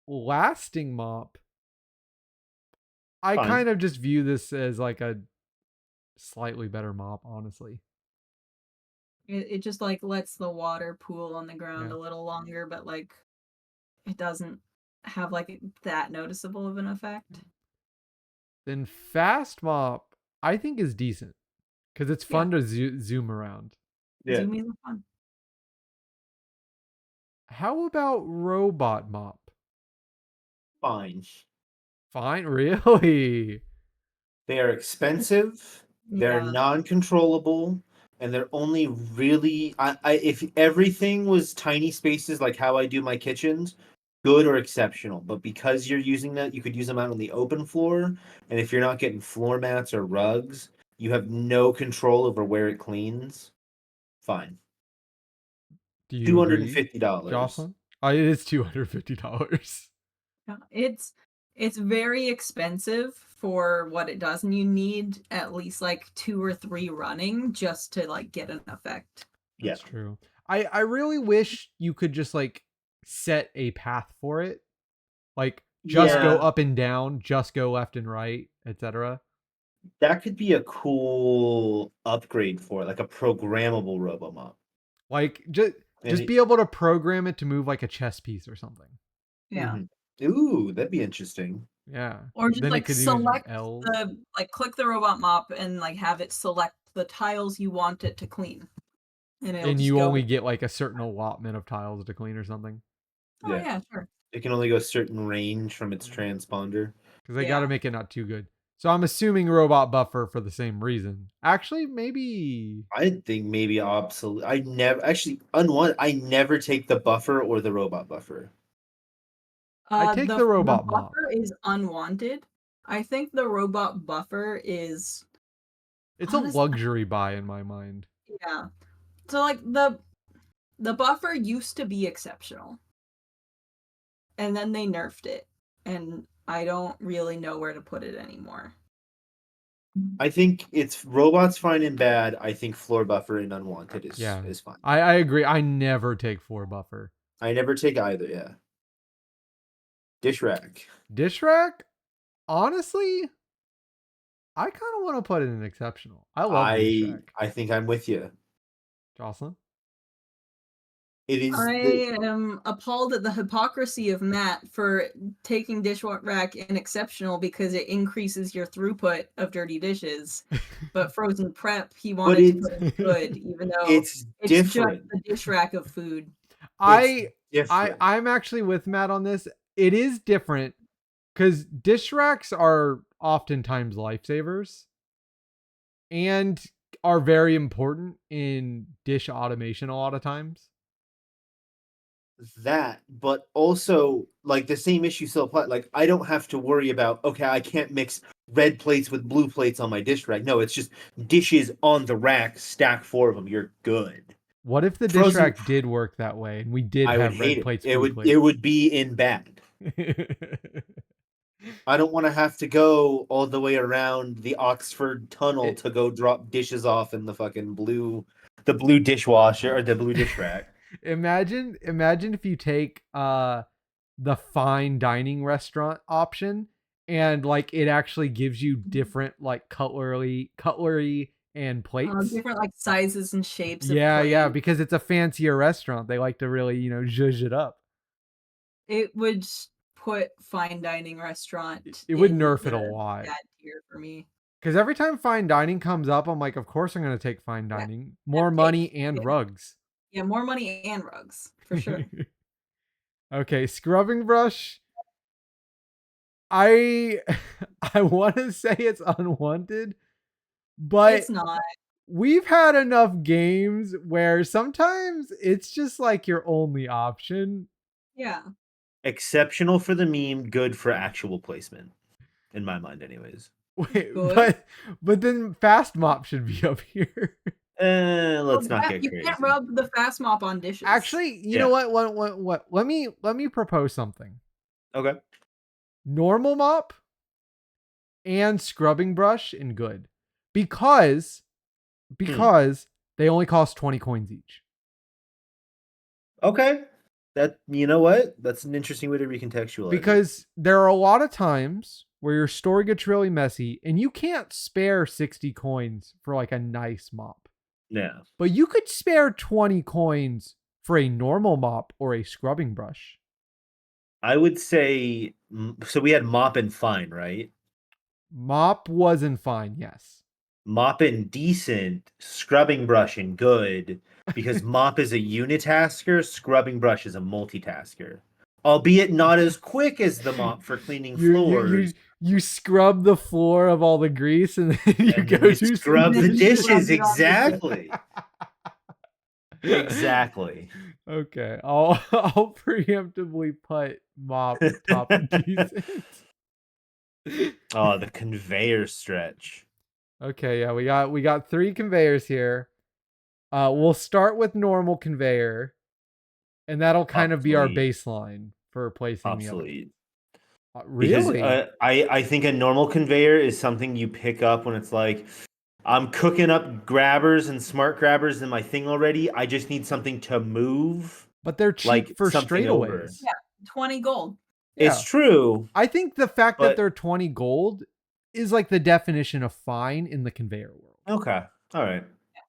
Lasting mop. I Fine. kind of just view this as like a slightly better mop, honestly. It just like lets the water pool on the ground Yeah. a little longer, but like it doesn't have like that noticeable of an effect. Then fast mop, I think is decent because it's fun to zoom around. Yeah. Zoomies are fun. How about robot mop? Fine. Fine, really? They are expensive. They're Yeah. non-controllable, and they're only really. If everything was tiny spaces like how I do my kitchens, good or exceptional. But because you're using that, you could use them out on the open floor, and if you're not getting floor mats or rugs, you have no control over where it cleans. Fine. Do you agree, $250. Jocelyn? It is $250. Yeah, it's very expensive for what it does, and you need at least like 2 or 3 running just to like get an effect. That's true. I really wish you could just like set a path for it. Like just go up and down, just go left and right, etc. That could be a cool upgrade for it, like a programmable RoboMop. Like just be able to program it to move like a chess piece or something. Yeah. Ooh, that'd be interesting. Yeah. Or just Then like it could use select L's. the like click the robot mop and like have it select the tiles you want it to clean. And you only get like a certain allotment of tiles to clean or something. Oh yeah, sure. It can only go a certain range from its transponder. Because they got to make it not too good. So I'm assuming robot buffer for the same reason. Actually, maybe. I think maybe obsolete. I never take the buffer or the robot buffer. I take the robot mop. Buffer is unwanted. I think the robot buffer is. It's a luxury buy in my mind. Yeah. So like the buffer used to be exceptional. And then they nerfed it. And I don't really know where to put it anymore. I think it's robots fine and bad. I think floor buffer and unwanted is fine. I agree. I never take floor buffer. I never take either, yeah. Dish rack. Dish rack? Honestly, I kind of want to put it in exceptional. I love dish rack. I think I'm with you. Jocelyn? I am appalled at the hypocrisy of Matt for taking dish rack in exceptional because it increases your throughput of dirty dishes. But frozen prep, he wanted to put it good, even though it's different. Just the dish rack of food. I'm actually with Matt on this. It is different because dish racks are oftentimes lifesavers and are very important in dish automation a lot of times. That, but also like the same issue still apply. Like I don't have to worry about, okay, I can't mix red plates with blue plates on my dish rack. No, it's just dishes on the rack, stack 4 of them. You're good. What if the dish rack did work that way and we did have red plates? It would be in bad. I don't want to have to go all the way around the Oxford Tunnel to go drop dishes off in the fucking blue dishwasher or the blue dish rack. Imagine if you take the fine dining restaurant option and like it actually gives you different like cutlery and plates. Different like sizes and shapes. Yeah, because it's a fancier restaurant. They like to really, zhuzh it up. It would put fine dining restaurant. It would nerf it a lot. That tier for me. Because every time fine dining comes up, I'm like, of course I'm going to take fine dining. More money and rugs. Yeah, more money and rugs, for sure. Okay, scrubbing brush. I want to say it's unwanted, but it's not. we've had enough games where sometimes it's just like your only option. Yeah. Exceptional for the meme, good for actual placement. In my mind, anyways. Wait, Good. but then fast mop should be up here. Let's not get You crazy. can't rub the fast mop on dishes. Actually, you know what? What? Let me propose something. Okay. Normal mop and scrubbing brush and good. Because they only cost 20 coins each. Okay. That, you know what? That's an interesting way to recontextualize Because there are a lot of times where your store gets really messy and you can't spare 60 coins for like a nice mop. Yeah. But you could spare 20 coins for a normal mop or a scrubbing brush. I would say, so we had mop and fine, right? Mop wasn't fine, yes. Mop and decent, scrubbing brush and good, because mop is a unitasker, scrubbing brush is a multitasker. Albeit not as quick as the mop for cleaning floors. You scrub the floor of all the grease and then you And go then do scrub the dishes. Scrub it on the Exactly. Exactly. Okay, I'll preemptively put mop top of decent. Oh, the conveyor stretch. Okay, yeah, we got 3 conveyors here. We'll start with normal conveyor, and that'll kind of be our baseline for placing Obsolete. the other. Really? Because I think a normal conveyor is something you pick up when it's like, I'm cooking up grabbers and smart grabbers in my thing already. I just need something to move. But they're cheap like for something straightaways. Yeah, 20 gold. It's true. I think the fact that but- they're 20 gold is like the definition of fine in the conveyor world. Okay. All right.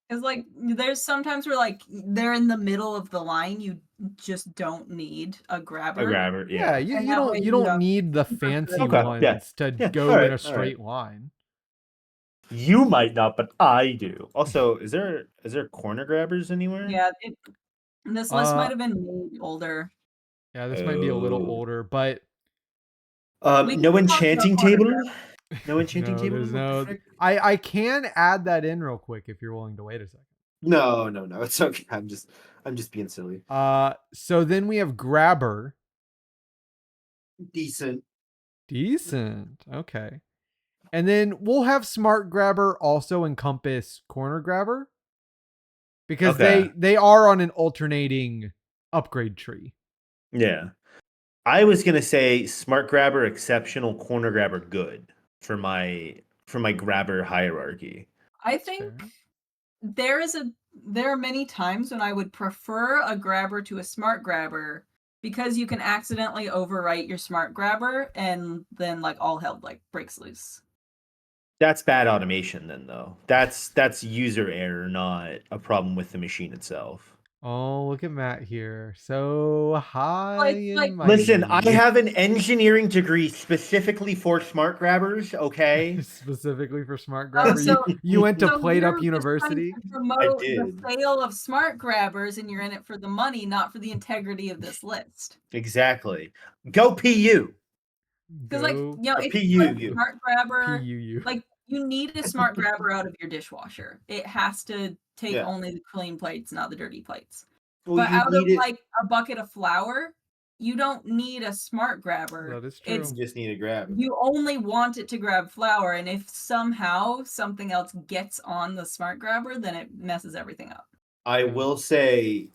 Because like there's sometimes where like they're in the middle of the line, you just don't need a grabber. A grabber. Yeah, Yeah. And you that way don't you don't have need the super fancy good- Okay, ones yeah. to Yeah, go alright, in a straight alright. line. You might not, but I do. Also, is there corner grabbers anywhere? Yeah, this list Uh, might have been made older. Yeah, this might be a little Oh. older, but We No can talk enchanting about corner table. No enchanting no, table. there's What the no. frick? I can add that in real quick if you're willing to wait a second. No. It's okay. I'm just being silly. So then we have grabber. Decent. Okay. And then we'll have smart grabber also encompass corner grabber because Okay. they are on an alternating upgrade tree. Yeah. I was gonna say smart grabber exceptional, corner grabber good for my grabber hierarchy. I That's think fair. there are many times when I would prefer a grabber to a smart grabber because you can accidentally overwrite your smart grabber and then like all hell like breaks loose. That's bad automation then though. That's user error, not a problem with the machine itself. Oh, look at Matt here. So high Like- and like- mighty. Listen, I have an engineering degree specifically for smart grabbers, okay? Specifically for smart Oh, grabber. so- You went to So Plate you're Up just University. trying to promote the did. sale of smart grabbers and you're in it for the money, not for the integrity of this list. Exactly. Go PU. Because like, Go you know, Or if you put a PUU. smart grabber, PUU. like you need a smart grabber out of your dishwasher. It has to take Yeah. only the clean plates, not the dirty plates. Well, But you out of need it. like a bucket of flour, you don't need a smart grabber. That is true. It's You just need a grab. you only want it to grab flour, and if somehow something else gets on the smart grabber, then it messes everything up. I will say,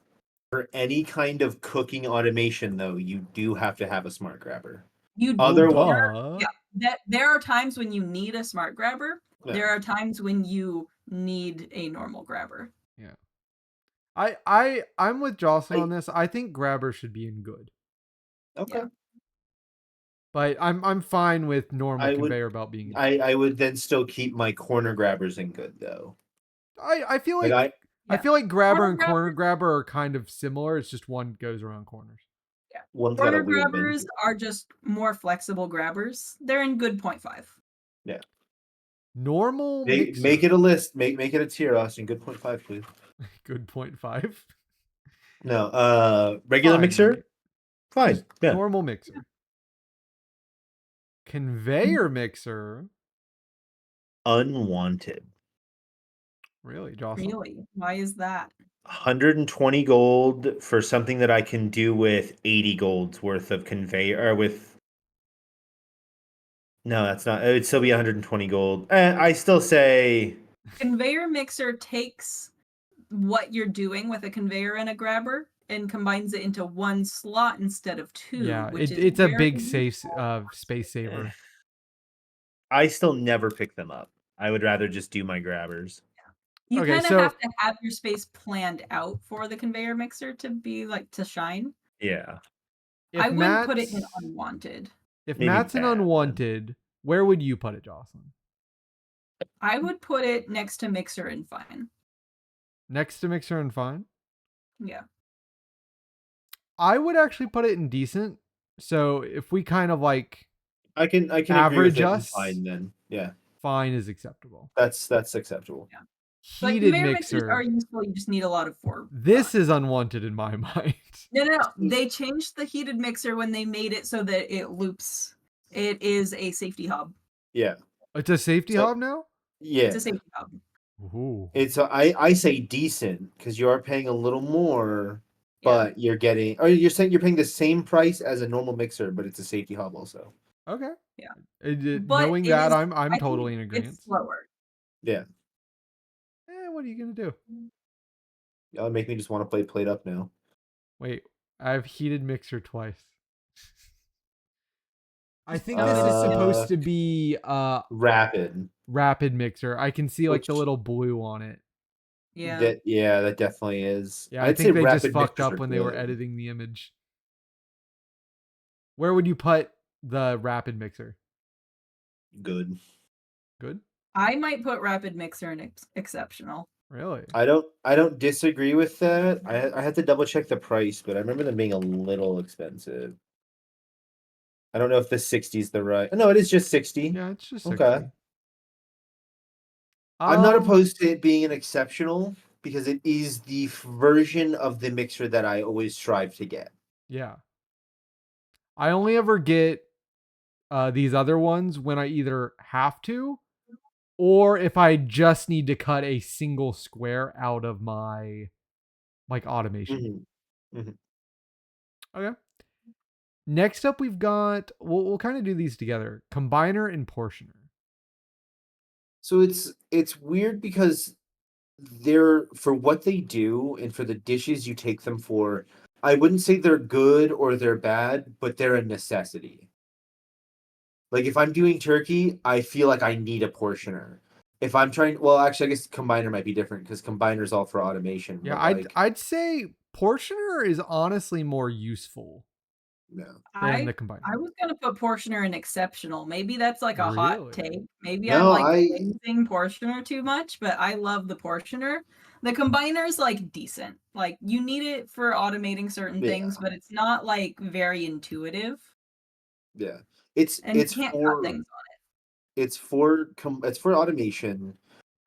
for any kind of cooking automation, though, you do have to have a smart grabber. You Otherwise- Duh. there are times when you need a smart grabber. Yeah. There are times when you need a normal grabber. I'm with Jocelyn I- on this. I think grabber should be in good. Okay. Yeah. But I'm fine with normal I would- conveyor belt being in. I would then still keep my corner grabbers in good, though. I feel Like like I Yeah. feel like grabber Corner and corner grabber are kind of similar. It's just one goes around corners. one's got a Corner weird grabbers bend. are just more flexible grabbers. They're in good 0.5. Normal Make mixer. it a list. Make it a tier, Austin. Good 0.5, please. Good 0.5. No, regular Fine, mixer. right? Fine. Yeah. Normal mixer. Conveyor mixer. Unwanted. Really, Jocelyn? Really? Why is that? 120 gold for something that I can do with 80 gold's worth of conveyor, or with. No, that's not. It would still be 120 gold. I still say. Conveyor mixer takes what you're doing with a conveyor and a grabber and combines it into one slot instead of two, Yeah, which is it's a very big safe space saver. I still never pick them up. I would rather just do my grabbers. You Okay, kind of so have to have your space planned out for the conveyor mixer to be like to shine. Yeah. if I wouldn't put it in Matt's unwanted. if Maybe Matt's an bad, then. unwanted, where would you put it, Jocelyn? I would put it next to mixer and fine. Next to mixer and fine? Yeah. I would actually put it in decent. So if we kind of like I can agree with average it and us, fine then. Yeah. fine is acceptable. That's acceptable. Yeah. Like Heated conveyor mixers are mixer. useful, you just need a lot of fork. This is unwanted in my mind. No. They changed the heated mixer when they made it so that it loops. It is a safety hub. Yeah. It's a safety So- hub now? Yeah. It's a safety hub. Ooh. It's I say decent because you are paying a little more, Yeah. but you're getting, or you're saying you're paying the same price as a normal mixer, but it's a safety hub also. Okay. Yeah. Knowing it that, is- I'm I think totally in agreement. It's slower. Yeah. What are you gonna do? That'll make me just want to play Plate Up now. Wait, I've heated mixer twice. I think this is supposed to be Rapid. rapid mixer. I can see like the Which- little blue on it. Yeah. That definitely is. Yeah, I I'd think say they just rapid fucked mixers up are when they were good. editing the image. Where would you put the rapid mixer? Good. Good? I might put rapid mixer in exceptional. Really? I don't disagree with that. I had to double check the price, but I remember them being a little expensive. I don't know if the 60 is the right. No, it is just 60. Yeah, it's just Okay. 60. I'm not opposed to it being an exceptional because it is the version of the mixer that I always strive to get. Yeah. I only ever get these other ones when I either have to or if I just need to cut a single square out of my like automation. Okay. Next up, we've got we'll kind of do these together: combiner and portioner. So it's weird because they're, for what they do and for the dishes you take them for, I wouldn't say they're good or they're bad, but they're a necessity. Like if I'm doing turkey, I feel like I need a portioner. If I'm trying, well, actually, I guess combiner might be different because combiner's all for automation. Yeah, but I'd say portioner is honestly more useful no. than the combiner. I was gonna put portioner in exceptional. Maybe that's like a hot Really? take. Maybe No, I'm like praising portioner too much, but I love the portioner. The combiner is like decent. Like you need it for automating certain things, but it's not like very intuitive. Yeah, it's And it's you can't for cut things on it's for automation.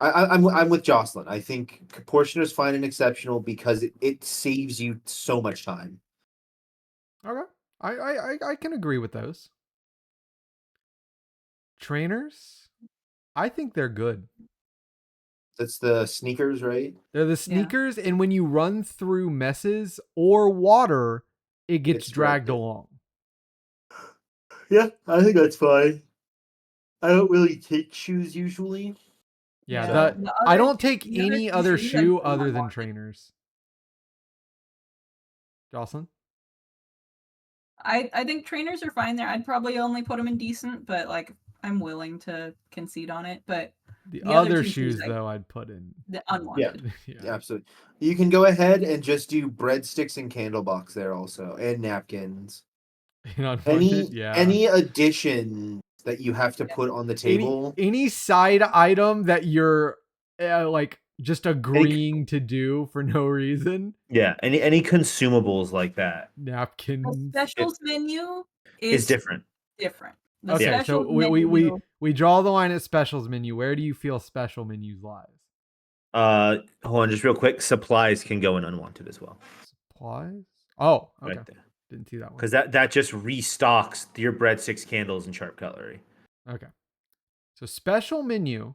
I'm with Jocelyn. I think portioner's fine and exceptional because it saves you so much time. Okay. I can agree with those. Trainers, I think they're good. That's the sneakers, right? They're the sneakers, and when you run through messes or water, it gets It's dragged directed. along. Yeah, I think that's fine. I don't really take shoes usually. Yeah, So- I don't take the other any two other shoes, shoe I put other on than one. trainers. Jocelyn? I think trainers are fine there. I'd probably only put them in decent, but like I'm willing to concede on it. But The other other two shoes, shoes, though, I'd put in. the unwanted. Yeah, absolutely. You can go ahead and just do breadsticks and candle box there also, and napkins. Unwanted, Any addition that you have to put on the table. Any side item that you're like just agreeing to do for no reason. Yeah, any consumables like that. The Napkins. specials menu Is different. Different. The Okay, so specials we menu, draw the line at specials menu. Where do you feel special menus lies? Hold on, just real quick. Supplies can go in unwanted as well. Supplies? Oh, okay. Right there. Didn't see that one. Because that just restocks your breadsticks, candles, and sharp cutlery. Okay. So special menu.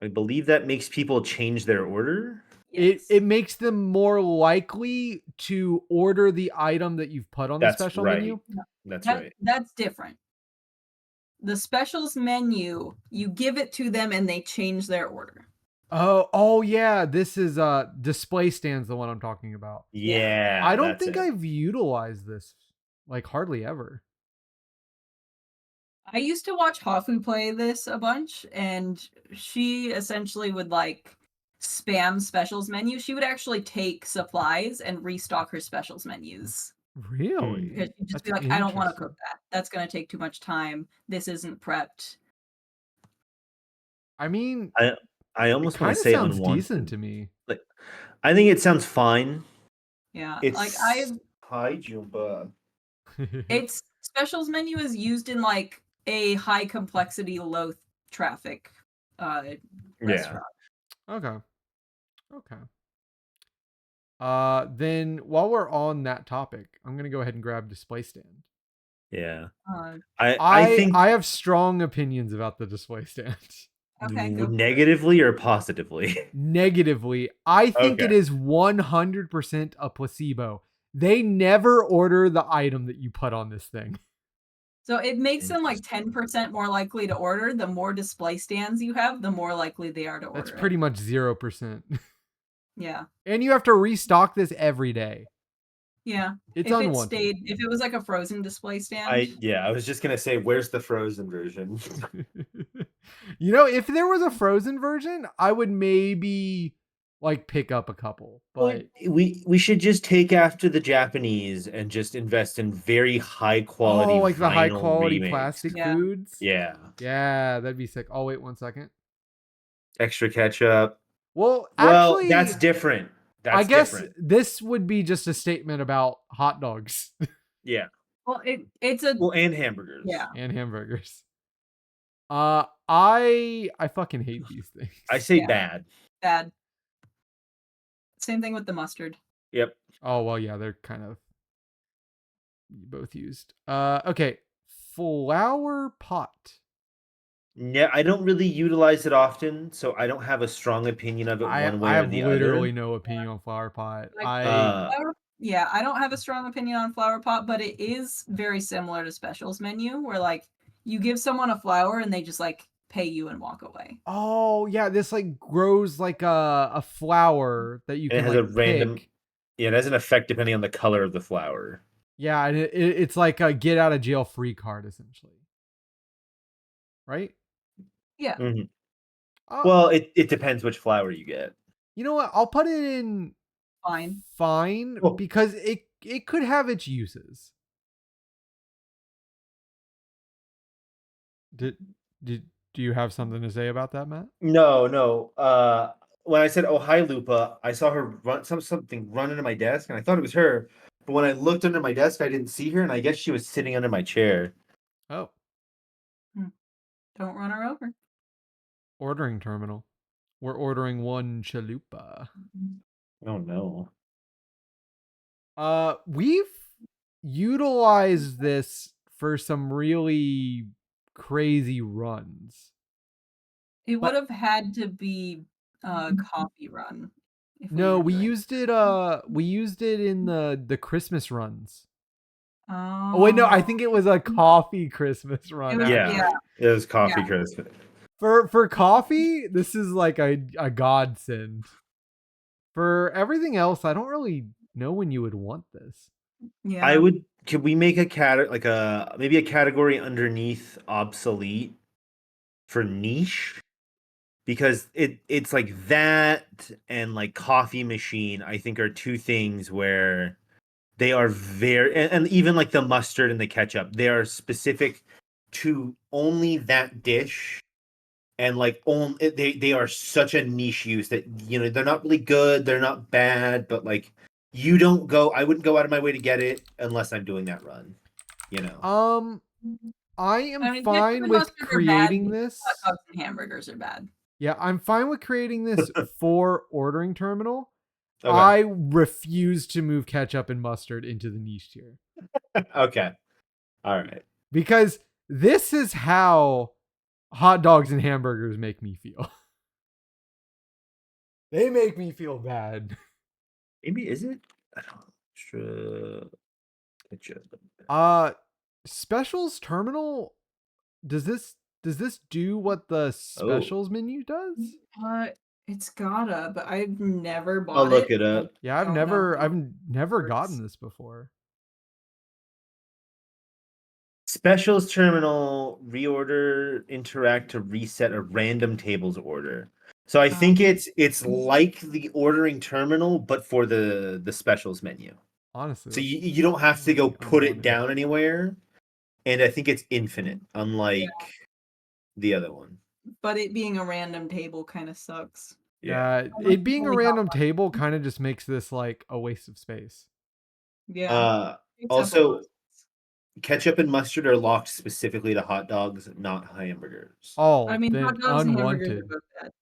I believe that makes people change their order. Yes. It makes them more likely to order the item that you've put on the That's special right. menu. That's right. That's different. The specials menu, you give it to them and they change their order. Oh yeah, this is display stands, the one I'm talking about. Yeah. I don't that's think it. I've utilized this like hardly ever. I used to watch Hafu play this a bunch, and she essentially would like spam specials menu. She would actually take supplies and restock her specials menus. Really? Because she'd just be That's like, I don't want to interesting. cook that. That's going to take too much time. This isn't prepped. I mean, I it almost want kind to of say sounds unwanted. decent to me. Like, I think it sounds fine. Yeah, It's like I've hi Jumba. its specials menu is used in like a high complexity, low traffic restaurant. Okay. Then while we're on that topic, I'm gonna go ahead and grab display stand. Yeah. Uh, I think I have strong opinions about the display stand. okay, go for it. negatively or positively. Negatively, I think it Okay. is 100% a placebo. They never order the item that you put on this thing. So it makes them like 10% more likely to order. The more display stands you have, the more likely they are to order. That's pretty much 0%. Yeah. And you have to restock this every day. Yeah. It's if unwanted. if it was like a frozen display stand. I was just gonna say, where's the frozen version? You know, if there was a frozen version, I would maybe like pick up a couple. But we should just take after the Japanese and just invest in very high quality, like the high vinyl quality remakes. plastic Yeah. foods. Yeah. Yeah, that'd be sick. Oh, wait 1 second. Extra ketchup. Well, Well, actually, that's different. That's I guess different. this would be just a statement about hot dogs Yeah. Well, it's a Well, and hamburgers. yeah. and hamburgers. I fucking hate these things. I say Yeah. bad. Same thing with the mustard. Yep. Oh well, yeah, they're kind of both used. Okay, flower pot. Yeah, I don't really utilize it often, so I don't have a strong opinion of it one way I or have the literally other. no opinion on flower pot. Like, Uh, I don't have a strong opinion on flower pot, but it is very similar to specials menu, where like you give someone a flower and they just like pay you and walk away. Oh yeah, this like grows like a flower that you and it can has like a random. pick. Yeah, it has an effect depending on the color of the flower. Yeah, and it's like a get out of jail free card essentially, right? Yeah. Mhm. Uh, Well, it depends which flower you get. You know what? I'll put it in Fine. Oh. because it could have its uses. Do you have something to say about that, Matt? No. When I said, "Oh hi, Lupa," I saw her run something run into my desk, and I thought it was her. But when I looked under my desk, I didn't see her, and I guess she was sitting under my chair. Oh, Don't run her over. ordering terminal. We're ordering one chalupa. Oh no. We've utilized this for some really crazy runs. It But- would have had to be coffee run. if No, were we doing- used it in the Christmas runs. Oh Oh wait, no, I think it was a coffee Christmas It run. was- actually. Yeah. It was coffee Yeah. Christmas. For coffee, this is like a godsend. For everything else, I don't really know when you would want this. Yeah. I would. Could we make a maybe a category underneath obsolete for niche? Because it's like that and like coffee machine, I think are two things where they are very and even like the mustard and the ketchup, they are specific to only that dish. And like they are such a niche use that they're not really good, they're not bad, but like I wouldn't go out of my way to get it unless I'm doing that run. I am I mean, fine ketchup and with mustard are bad, creating but this. hot dogs and hamburgers are bad. Yeah, I'm fine with creating this for ordering terminal. Okay. I refuse to move ketchup and mustard into the niche tier. Okay. All right. Because this is how hot dogs and hamburgers make me feel. They make me feel bad. Maybe is it? I don't know. Extra ketchup. Specials terminal. Does this do what the Oh, specials menu does? It's gotta, but I've never I'll bought look it. it up. Yeah, I've don't know never how gotten works. this before. Specials terminal reorder interact to reset a random tables order. So I think it's like the ordering terminal, but for the specials menu. Honestly, So you don't have to go put it down anywhere, and I think it's infinite, unlike the other one. But it being a random table kind of sucks. Yeah, Unless it you've being a only got random one. table kind of just makes this like a waste of space. Yeah. Also, ketchup and mustard are locked specifically to hot dogs, not hamburgers. Oh, I mean, then hot dogs and hamburgers unwanted. are both bad.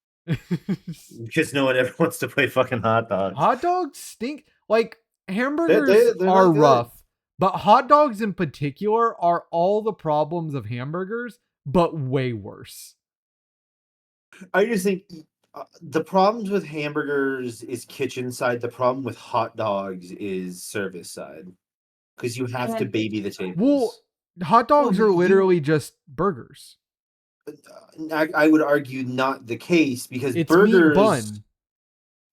Because no one ever wants to play fucking hot dogs. Hot dogs stink. Like hamburgers they're are not good. rough, but hot dogs in particular are all the problems of hamburgers, but way worse. I just think the problems with hamburgers is kitchen side. The problem with hot dogs is service side, because you have to baby the tables. Well, hot dogs Well, are you- literally just burgers. I would argue not the case, because It's burgers. meat bun.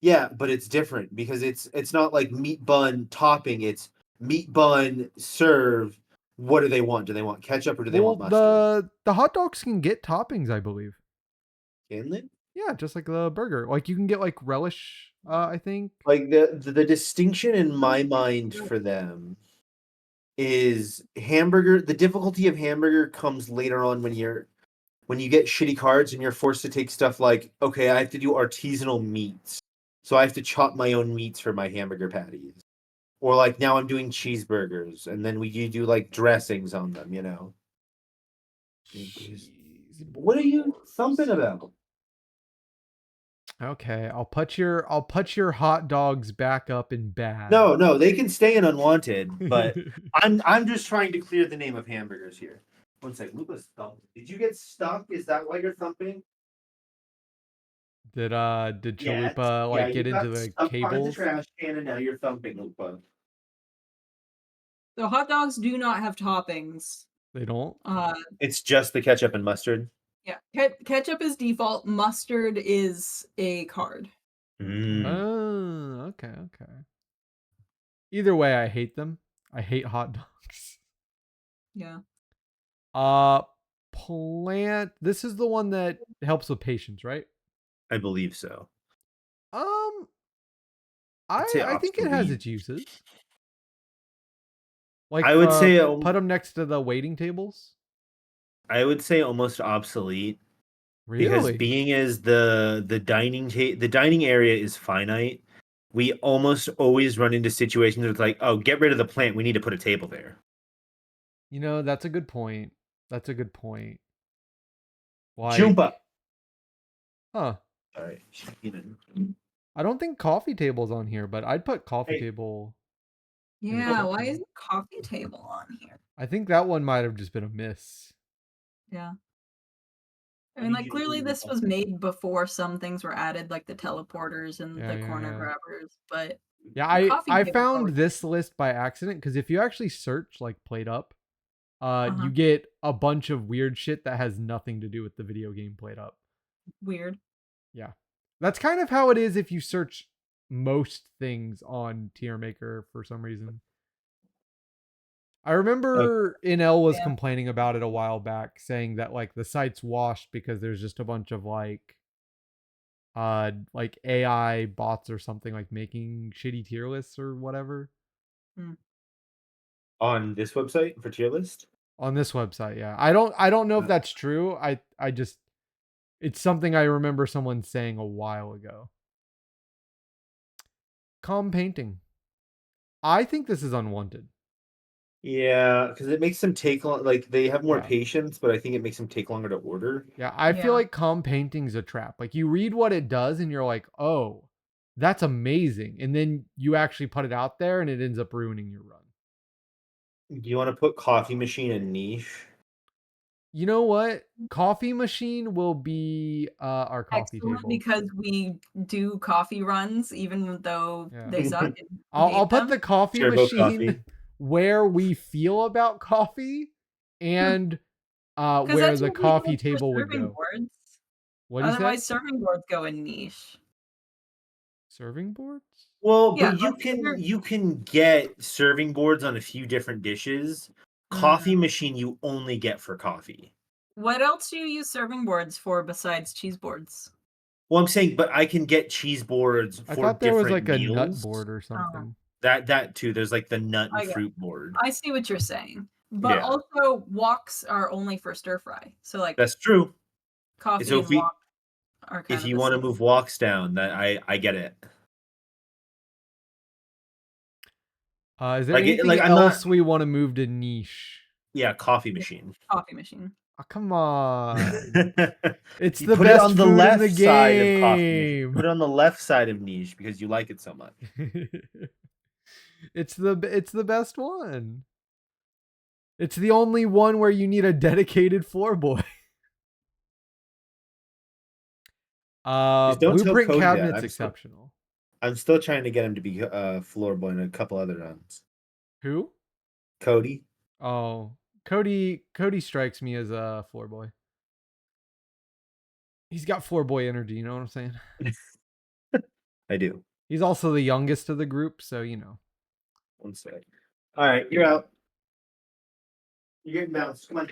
Yeah, but it's different because it's not like meat bun topping. It's meat bun serve. What do they want? Do they want ketchup or do they Well, want mustard? the hot dogs can get toppings, I believe. Can they? Yeah, just like the burger. Like you can get like relish, I think. Like the distinction in my mind for them is hamburger. The difficulty of hamburger comes later on when you get shitty cards and you're forced to take stuff like, okay, I have to do artisanal meats, so I have to chop my own meats for my hamburger patties, or like now I'm doing cheeseburgers, and then you do like dressings on them. What are you thumping about? Okay, I'll put your hot dogs back up in bad. No, they can stay in unwanted, but I'm just trying to clear the name of hamburgers here. One sec, Lupa's thumping. Did you get stuck? Is that why you're thumping? Did Chalupa like get into the cables? The trash can, and now you're thumping, Lupa. So hot dogs do not have toppings. They don't. It's just the ketchup and mustard. Yeah, ketchup is default. Mustard is a card. Oh, okay. Either way, I hate them. I hate hot dogs. Yeah. Plant. This is the one that helps with patience, right? I believe so. I think it has its uses. Like I would say put them next to the waiting tables. I would say almost obsolete. Really? Because being as the dining area is finite, we almost always run into situations where it's like, oh, get rid of the plant. We need to put a table there. That's a good point. Like, Jumpa. Huh. Sorry. I don't think coffee table's on here, but I'd put coffee table. Yeah, why isn't coffee table on here? I think that one might have just been a miss. Yeah. I mean, like, clearly this was made before some things were added, like the teleporters and the corner grabbers, but yeah, I found this list by accident, because if you actually search like PlateUp, you get a bunch of weird shit that has nothing to do with the video game PlateUp. Weird. Yeah. That's kind of how it is if you search most things on Tier Maker for some reason. I remember NL was complaining about it a while back, saying that like the site's washed because there's just a bunch of like AI bots or something like making shitty tier lists or whatever. On this website for tier list? On this website, yeah. I don't know if that's true. I just it's something I remember someone saying a while ago. Calm painting. I think this is unwanted. Yeah, because it makes them take long. Like they have more patience, but I think it makes them take longer to order. Yeah, I feel like calm painting's a trap. Like you read what it does and you're like, oh, that's amazing. And then you actually put it out there and it ends up ruining your run. Do you want to put coffee machine in niche? You know what? Coffee machine will be our coffee Excellent, table. because we do coffee runs, even though Yeah. they suck. And we I'll hate put them. the coffee Turbo machine coffee. where we feel about coffee and 'Cause where that's the what we coffee did for table would serving go. boards. What do you say? Otherwise, serving boards go in niche. Serving boards? Well, Yeah, but you like, can they're you can get serving boards on a few different dishes. Coffee Mm. machine you only get for coffee. What else do you use serving boards for besides cheese boards? Well, I'm saying, but I can get cheese boards I for thought there was different like a nut meals. board or something. That too. There's like the nut and I get fruit board. I see what you're saying. But Yeah. also woks are only for stir fry. So like That's true. coffee So and wok are kind if of you the want to same. move walks down, that I get it. Is there Like anything I'm not. else we want to move to niche? Yeah, coffee machine. Coffee machine. Oh, come on. It's You the put it best on the food in left the side of coffee machine. game. Put it on the left side of niche because you like it so much. It's the best one. It's the only one where you need a dedicated floor boy. Just don't tell Blueprint Cody that. cabinet's exceptional. I'm still trying to get him to be floor boy in a couple other runs. Who? Cody. Oh, Cody strikes me as a floor boy. He's got floor boy energy, you know what I'm saying? I do. He's also the youngest of the group, so you know. One sec. All right, you're out. You're getting bounced. Come on.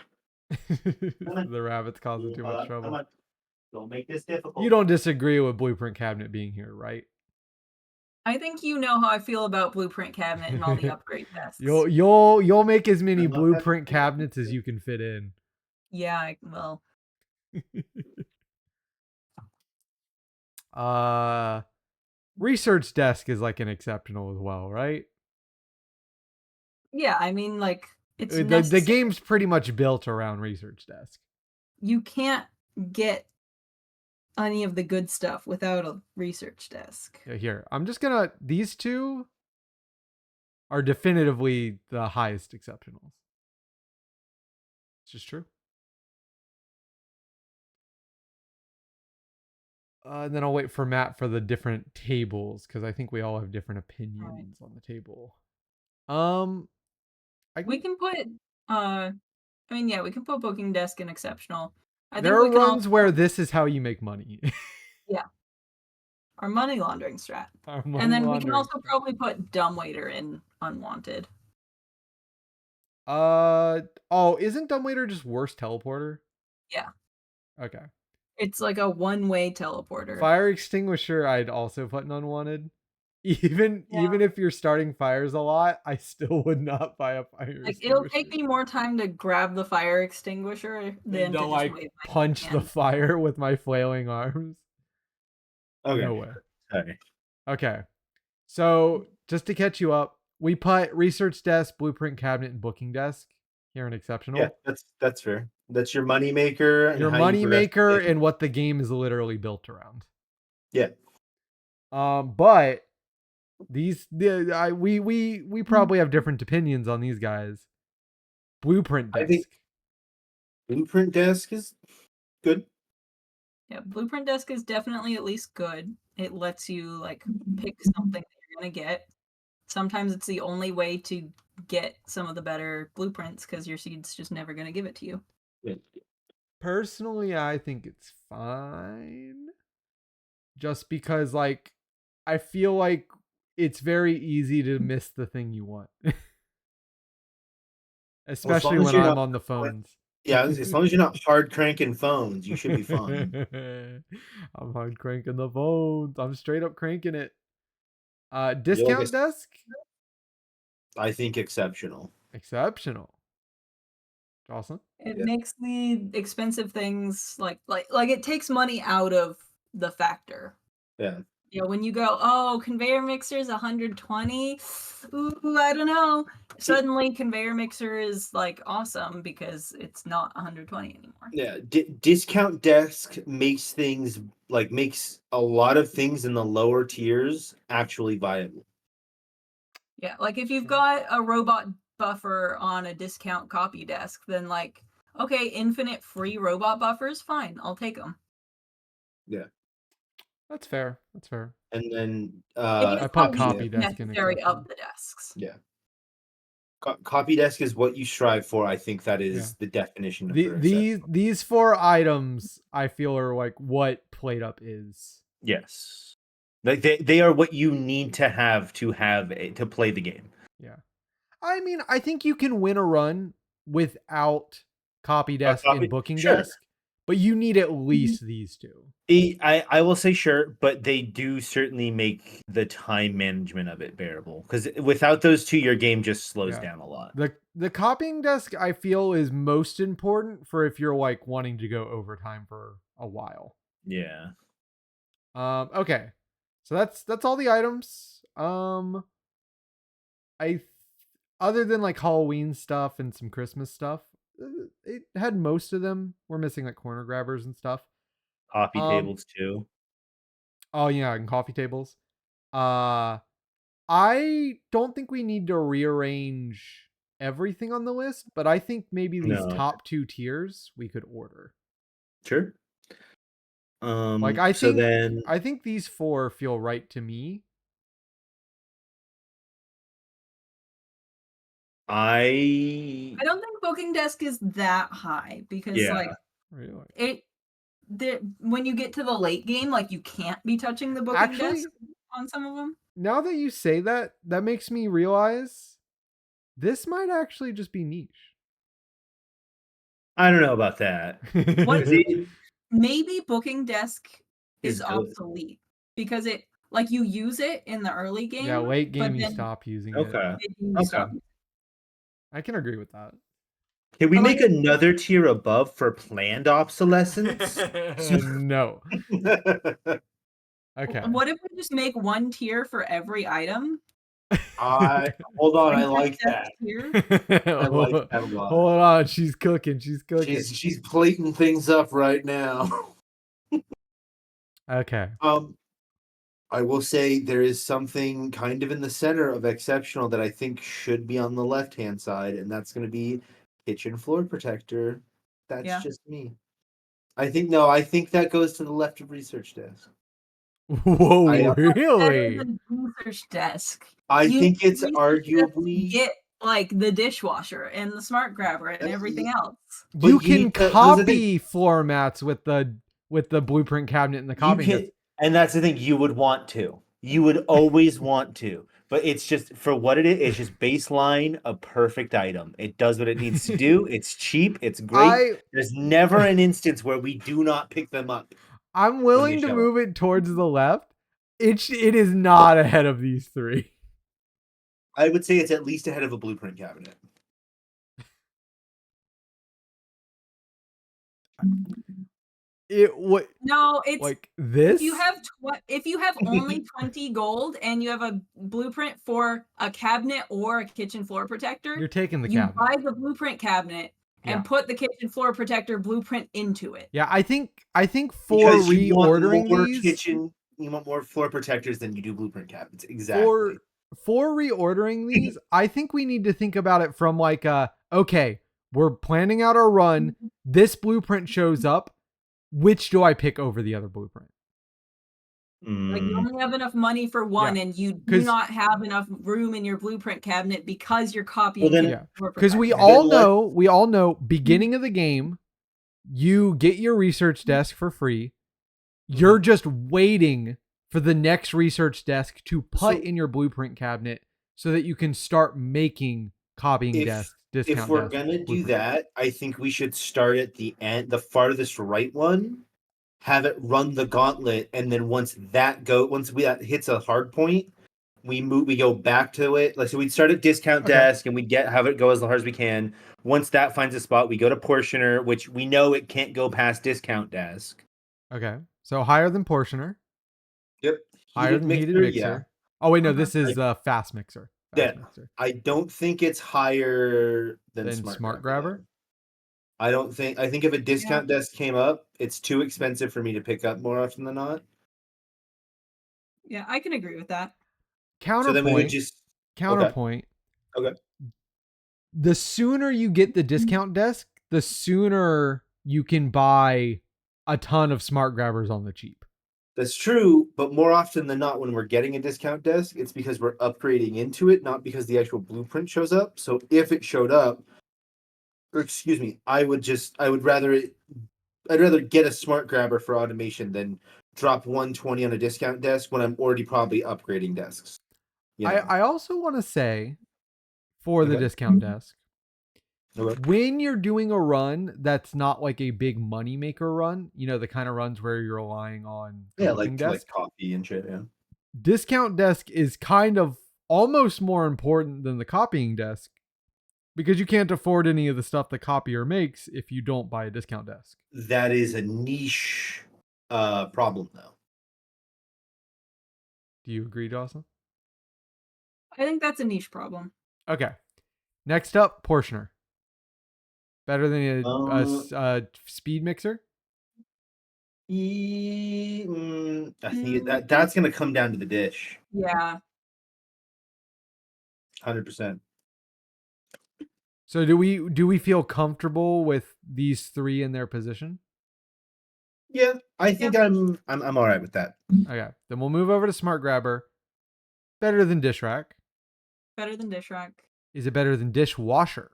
The rabbit's causing too much trouble. Come on. Don't make this difficult. You don't disagree with Blueprint Cabinet being here, right? I think you know how I feel about Blueprint Cabinet and all the upgrade tests. You'll make as many I love Blueprint that. cabinets as you can fit in. Yeah, I will. Research desk is like an exceptional as well, right? Yeah, I mean, like, it's The necessary. game's pretty much built around research desk. You can't get any of the good stuff without a research desk. Yeah, here, I'm just gonna. These two are definitively the highest exceptionals. It's just true. And then I'll wait for Matt for the different tables because I think we all have different opinions on the table. We can put we can put booking desk in exceptional. There are runs where this is how you make money. Yeah. Our money laundering strat. We can also probably put dumbwaiter in unwanted. Isn't dumbwaiter just worst teleporter? Yeah. Okay. It's like a one-way teleporter. Fire extinguisher I'd also put in unwanted. Even if you're starting fires a lot, I still would not buy a fire extinguisher. It'll take me more time to grab the fire extinguisher than to like just wave my punch the hand. fire with my flailing arms. Okay. No way. Sorry. Okay. So just to catch you up, we put research desk, blueprint cabinet, and booking desk here in exceptional. Yeah, that's fair. That's your money maker. Your money maker and what the game is literally built around. Yeah. But we probably have different opinions on these guys. Blueprint desk. I think blueprint desk is good. Yeah, blueprint desk is definitely at least good. It lets you like pick something that you're gonna get. Sometimes it's the only way to get some of the better blueprints because your seed's just never gonna give it to you. Personally, I think it's fine. Just because, like, I feel like it's very easy to miss the thing you want. Especially when I'm on the phones. Yeah, as long as you're not hard cranking phones, you should be fine. I'm hard cranking the phones. I'm straight up cranking it. Discount desk? I think exceptional. Exceptional. Awesome. It makes the expensive things like it takes money out of the factor. Yeah. You know, when you go, oh, conveyor mixer's 120. Ooh, I don't know. Suddenly, conveyor mixer is like awesome because it's not 120 anymore. Yeah, discount desk makes things makes a lot of things in the lower tiers actually viable. Yeah, like if you've got a robot buffer on a discount copy desk, then like, okay, infinite free robot buffers, fine, I'll take them. Yeah. That's fair. That's fair. And then It I is put the copy least desk in necessary exception. of the desks. yeah. Copy desk is what you strive for. I think that is Yeah. the definition of These 4 items I feel are like what PlateUp is. Yes. Like they are what you need to have to play the game. Yeah. I mean, I think you can win a run without copy desk and booking sure. desk, but you need at least these 2. I will say sure, but they do certainly make the time management of it bearable, because without those 2, your game just slows down a lot. The copying desk I feel is most important for if you're like wanting to go overtime for a while. Yeah. Okay. So that's all the items. Other than like Halloween stuff and some Christmas stuff, it had most of them. We're missing like corner grabbers and stuff. Coffee tables too. Oh yeah, and coffee tables. I don't think we need to rearrange everything on the list, but I think maybe these top 2 tiers we could order. Sure. Like I think these 4 feel right to me. I don't think booking desk is that high because like really when you get to the late game, like you can't be touching the booking desk on some of them. Now that you say that, that makes me realize this might actually just be niche. I don't know about that. Maybe booking desk is obsolete because it like you use it in the early game. Yeah, late game you stop using it. Okay. I can agree with that. Can we make another tier above for planned obsolescence? No. Okay. What if we just make 1 tier for every item? Hold on, I like that. I like that a lot. Hold on, she's cooking. She's plating things up right now. Okay. I will say there is something kind of in the center of exceptional that I think should be on the left-hand side, and that's going to be kitchen floor protector. That's just me. I think that goes to the left of research desk. Whoa, really? Research desk. I think it's arguably get like the dishwasher and the smart grabber and everything else. You can copy floor mats with the blueprint cabinet and the copy. And that's the thing, you would want to. You would always want to. But it's just, for what it is, it's just baseline, a perfect item. It does what it needs to do. It's cheap. It's great. There's never an instance where we do not pick them up. I'm willing to move it towards the left. It is not ahead of these 3. I would say it's at least ahead of a blueprint cabinet. No, it's like this. If you have only 20 gold and you have a blueprint for a cabinet or a kitchen floor protector, you're taking the cabinet. Buy the blueprint cabinet and put the kitchen floor protector blueprint into it. Yeah, I think for reordering these, you want more floor protectors than you do blueprint cabinets. Exactly. For reordering these, I think we need to think about it from like okay, we're planning out our run. This blueprint shows up. Which do I pick over the other blueprint? Like you only have enough money for one, and you do not have enough room in your blueprint cabinet because you're copying. Because we all know, beginning of the game, you get your research desk for free. You're just waiting for the next research desk to put in your blueprint cabinet so that you can start making copying desks. If we're gonna do that, I think we should start at the end, the farthest right one, have it run the gauntlet, and then once that hits a hard point, we go back to it. Like, so we'd start at discount desk and we'd have it go as hard as we can. Once that finds a spot, we go to portioner, which we know it can't go past discount desk. Okay, so higher than portioner. Yep. Higher than heated mixer. Yeah. Oh wait, no, this is fast mixer. Mixer. I don't think it's higher than smart grabber. I think if a discount desk came up, it's too expensive for me to pick up more often than not. Yeah, I can agree with that. Counterpoint. So then we would counterpoint. Okay. The sooner you get the discount desk, the sooner you can buy a ton of smart grabbers on the cheap. That's true, but more often than not, when we're getting a discount desk, it's because we're upgrading into it, not because the actual blueprint shows up. So if it showed up, or excuse me, I'd rather get a smart grabber for automation than drop 120 on a discount desk when I'm already probably upgrading desks. You know? I also want to say for the discount desk, when you're doing a run that's not like a big money maker run, the kind of runs where you're relying on like coffee and shit. Yeah, discount desk is kind of almost more important than the copying desk because you can't afford any of the stuff the copier makes if you don't buy a discount desk. That is a niche problem, though. Do you agree, Dawson? I think that's a niche problem. Okay. Next up, Portioner. Better than a speed mixer? I think that's going to come down to the dish. Yeah. 100%. So do we feel comfortable with these three in their position? Yeah, I think I'm all right with that. Okay. Then we'll move over to Smart Grabber. Better than Dish Rack. Better than Dish Rack. Is it better than Dishwasher?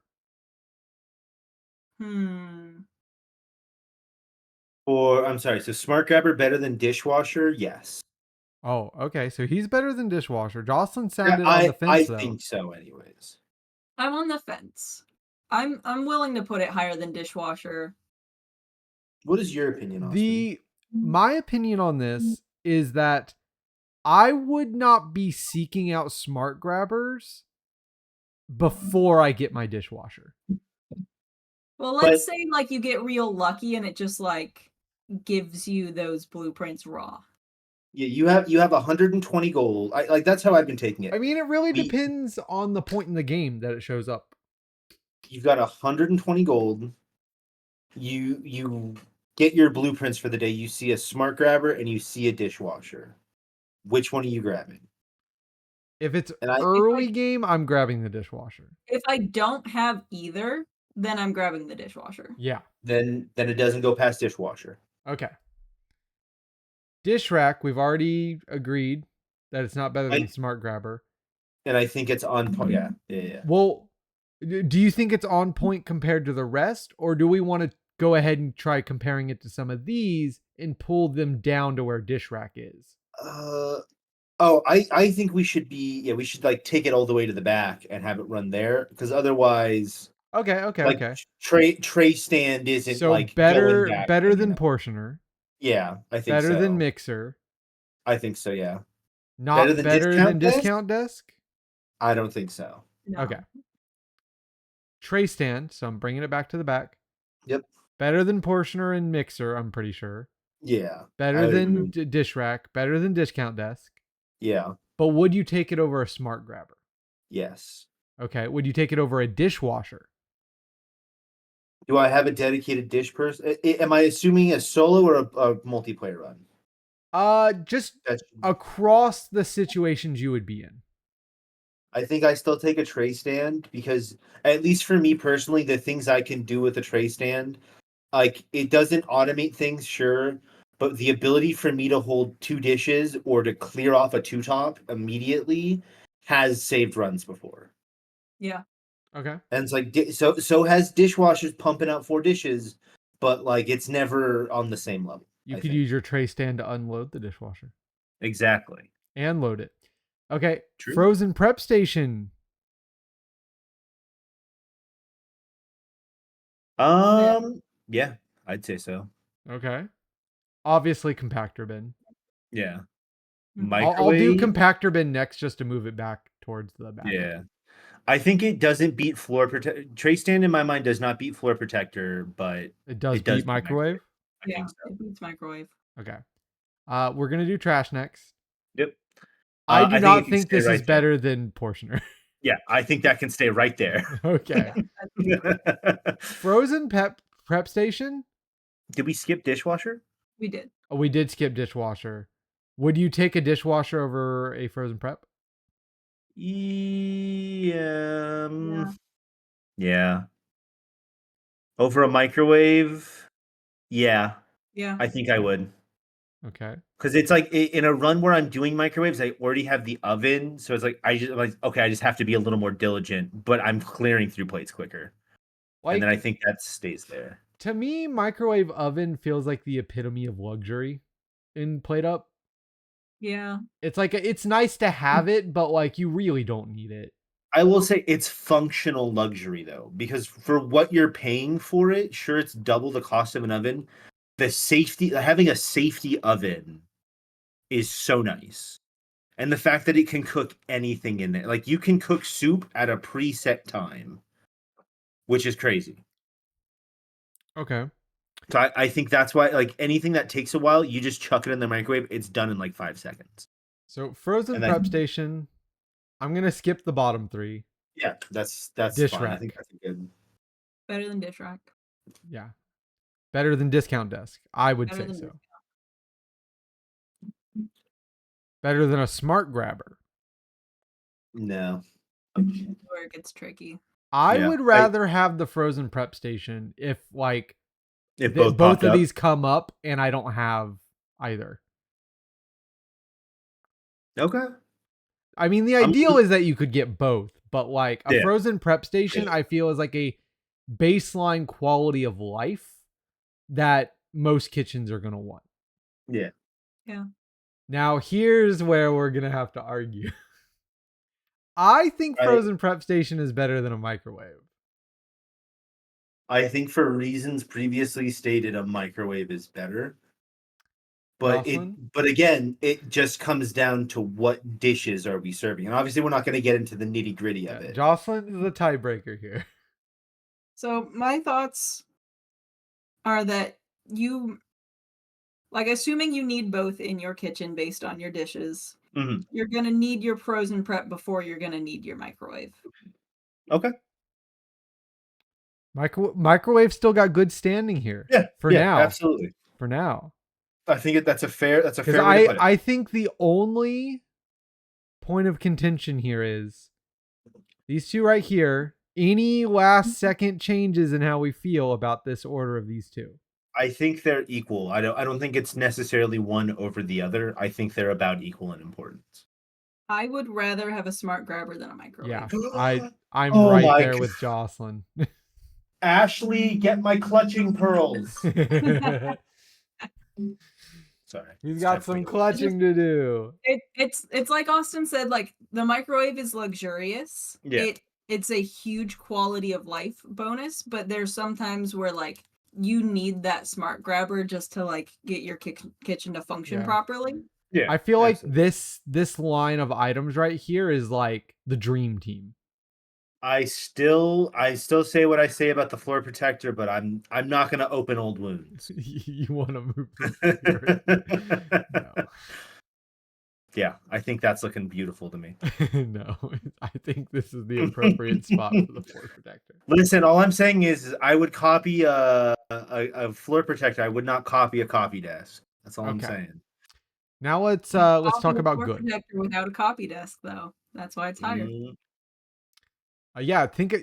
I'm sorry, so Smart Grabber better than Dishwasher? Yes. Oh, okay. So he's better than Dishwasher. Jocelyn sounded on the fence, though. I think so, anyways. I'm on the fence. I'm willing to put it higher than Dishwasher. What is your opinion, Austin? My opinion on this is that I would not be seeking out Smart Grabbers before I get my Dishwasher. Well, let's say like you get real lucky and it just like gives you those blueprints raw. Yeah, you have 120 gold. That's how I've been taking it. I mean, it really depends on the point in the game that it shows up. You've got 120 gold. You get your blueprints for the day. You see a Smart Grabber and you see a Dishwasher. Which one are you grabbing? If it's early game, I'm grabbing the Dishwasher. If I don't have either, then I'm grabbing the Dishwasher. Yeah. Then it doesn't go past Dishwasher. Okay. Dish Rack, we've already agreed that it's not better than Smart Grabber. And I think it's on point. Yeah. Well, do you think it's on point compared to the rest? Or do we want to go ahead and try comparing it to some of these and pull them down to where Dish Rack is? I think we should like take it all the way to the back and have it run there, because otherwise okay. Tray stand isn't so like better than Portioner. Yeah, I think better than Mixer. I think so, yeah. Not better than Discount Desk? I don't think so. No. Okay. Tray stand, so I'm bringing it back to the back. Yep. Better than Portioner and Mixer, I'm pretty sure. Yeah. Better than Dish Rack. Better than Discount Desk. Yeah. But would you take it over a Smart Grabber? Yes. Okay. Would you take it over a Dishwasher? Do I have a dedicated dish person? Am I assuming a solo or a multiplayer run? Just across the situations you would be in. I think I still take a tray stand, because at least for me personally, the things I can do with a tray stand, like, it doesn't automate things, sure, but the ability for me to hold two dishes or to clear off a two-top immediately has saved runs before. Yeah. Okay. And it's like, so has Dishwashers pumping out 4 dishes, but like it's never on the same level. You could use your tray stand to unload the dishwasher. Exactly. And load it. Okay. True. Frozen prep station. Yeah, I'd say so. Okay. Obviously compactor bin. Yeah. I'll do compactor bin next just to move it back towards the back. Yeah. I think it doesn't beat floor protector. Tray stand in my mind does not beat floor protector, but it does beat microwave. I think so. It beats microwave. Okay. We're gonna do trash next. Yep. I do not think this is better than Portioner. Yeah, I think that can stay right there. Okay. Frozen prep station. Did we skip dishwasher? We did. Oh, we did skip dishwasher. Would you take a dishwasher over a frozen prep? Yeah. Over a microwave? Yeah, Yeah. I think I would. Okay. Because it's like in a run where I'm doing microwaves, I already have the oven, so it's like I just have to be a little more diligent, but I'm clearing through plates quicker, and then I think that stays there. To me, microwave oven feels like the epitome of luxury in PlateUp. Yeah. It's like it's nice to have it, but like you really don't need it. I will say it's functional luxury though, because for what you're paying for it, sure it's double the cost of an oven. The safety, having a safety oven is so nice. And the fact that it can cook anything in there. Like you can cook soup at a preset time, which is crazy. Okay. So I think that's why, like, anything that takes a while, you just chuck it in the microwave. It's done in like 5 seconds. So frozen And prep station. I'm gonna skip the bottom 3. Yeah, that's Dish fine. rack. I think that's a good. Better than dish rack. Yeah. Better than discount desk. I would Better say than so. Better than a smart grabber. No. Where it gets tricky. I Yeah, would rather have the frozen prep station if like If both of up. these come up and I don't have either. Okay. I mean, the ideal is that you could get both, but like a Yeah. frozen prep station, Yeah. I feel is like a baseline quality of life that most kitchens are going to want. Yeah. Yeah. Now, here's where we're going to have to argue. I think frozen prep station is better than a microwave. I think for reasons previously stated, a microwave is better. But again, it just comes down to what dishes are we serving. And obviously we're not going to get into the nitty-gritty of it. Jocelyn is the tiebreaker here. So my thoughts are that you, like, assuming you need both in your kitchen based on your dishes, you're going to need your frozen prep before you're going to need your microwave. Okay. Microwave still got good standing here. Yeah. For now. Absolutely. For now. I think that's a fair way to put it. I think the only point of contention here is these two right here. Any last second changes in how we feel about this order of these two? I think they're equal. I don't think it's necessarily one over the other. I think they're about equal in importance. I would rather have a smart grabber than a microwave. Yeah, I'm right there with Jocelyn. Ashley, get my clutching pearls. Sorry. He's got some clutching to do. It's like Austin said, like the microwave is luxurious. Yeah. It's a huge quality of life bonus, but there's sometimes where like you need that smart grabber just to like get your kitchen to function properly. Yeah. I feel like this line of items right here is like the dream team. I still say what I say about the floor protector, but I'm not going to open old wounds. You want to move? No. Yeah, I think that's looking beautiful to me. No, I think this is the appropriate spot for the floor protector. Listen, all I'm saying is I would copy a floor protector. I would not copy a copy desk. That's all I'm saying. Now let's talk about good. Protector without a copy desk, though. That's why it's higher. Yeah, I think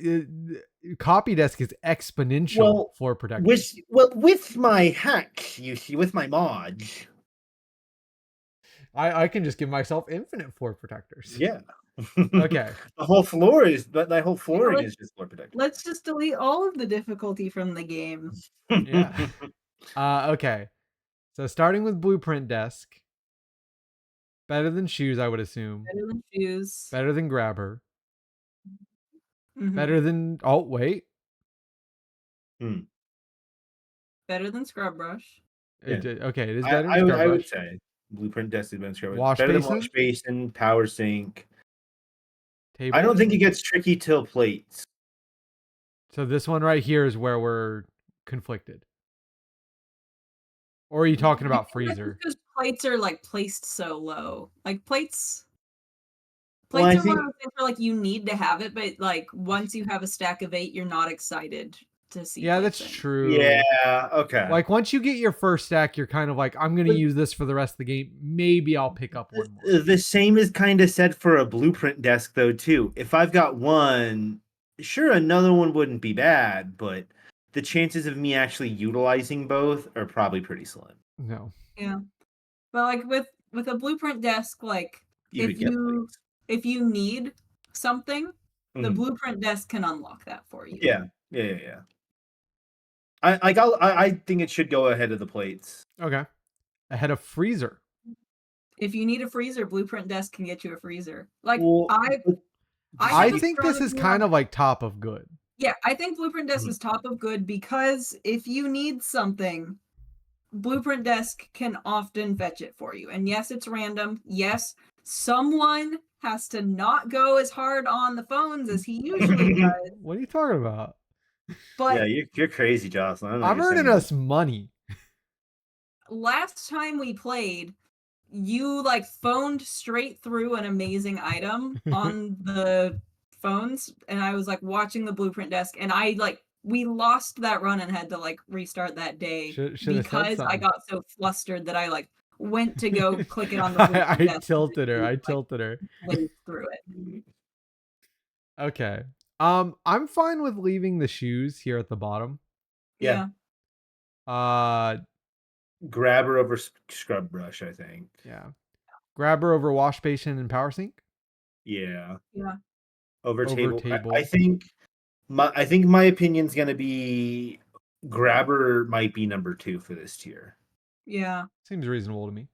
copy desk is exponential floor protector. With my hack, you see, with my mod, I can just give myself infinite floor protectors. Yeah. Okay. The whole flooring is just floor protector. Let's just delete all of the difficulty from the game. Yeah. Okay. So starting with blueprint desk. Better than shoes, I would assume. Better than shoes. Better than grabber. Mm-hmm. Better than wait. Better than scrub brush. Yeah. Okay, it is better than scrub brush. I would say blueprint desk is better than scrub brush. Better than wash basin, power sink. Table. I don't think it gets tricky till plates. So this one right here is where we're conflicted. Or are you talking about freezer? Because plates are like placed so low. Like plates are one of those things where like you need to have it, but like once you have a stack of 8, you're not excited to see. Yeah, that's true. Yeah, okay. Like once you get your first stack, you're kind of like, I'm gonna use this for the rest of the game. Maybe I'll pick up one more. The same is kind of said for a blueprint desk though too. If I've got one, sure, another one wouldn't be bad, but the chances of me actually utilizing both are probably pretty slim. No. Yeah. But like with a blueprint desk, like You could get plates. if you need something, the Mhm. blueprint desk can unlock that for you. Yeah. I think it should go ahead of the plates. Okay. Ahead of freezer. If you need a freezer, blueprint desk can get you a freezer. Like Well, I have a think strong this is opinion kind on- of like top of good. Yeah, I think blueprint desk Mhm. is top of good because if you need something, blueprint desk can often fetch it for you. And yes, it's random. Yes, someone has to not go as hard on the phones as he usually does. What are you talking about? But yeah, you're crazy, Jocelyn. I don't know I'm what you're earning saying. us money. last time we played, you like phoned straight through an amazing item on the phones, and I was like watching the blueprint desk, and we lost that run and had to like restart that day Should have said because I something. got so flustered that I like went to go click it on the blueprint I desk. tilted her. I Like, tilted her. blazed through it. Okay. I'm fine with leaving the shoes here at the bottom. Yeah. Grabber over scrub brush, I think. Yeah. Grabber over wash basin and power sink. Yeah. Yeah. Over table. table. I think my opinion's gonna be grabber might be number 2 for this tier. Yeah. Seems reasonable to me.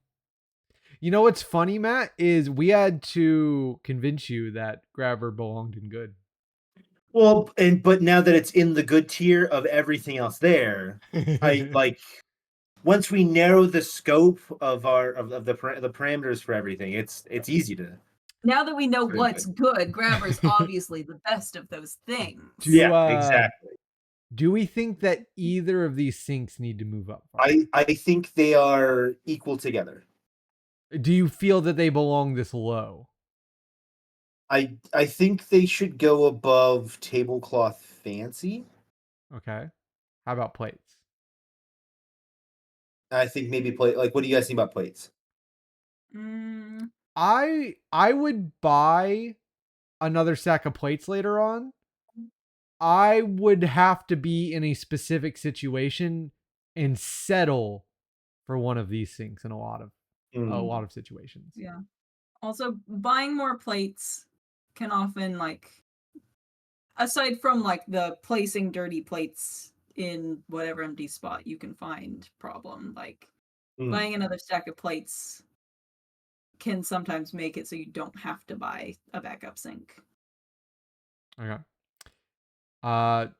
You know what's funny, Matt, is we had to convince you that grabber belonged in good. Well, but now that it's in the good tier of everything else there, I like once we narrow the scope of the parameters for everything, it's easy to. Now that we know Very what's good, grabber's obviously the best of those things. Exactly. Do we think that either of these sinks need to move up? I think they are equal together. Do you feel that they belong this low? I think they should go above tablecloth fancy. Okay. How about plates? I think maybe plate. Like, what do you guys think about plates? I would buy another stack of plates later on. I would have to be in a specific situation and settle for one of these things in a lot of situations. Yeah. Also, buying more plates can often aside from like the placing dirty plates in whatever empty spot you can find problem, like buying another stack of plates can sometimes make it so you don't have to buy a backup sink. Okay.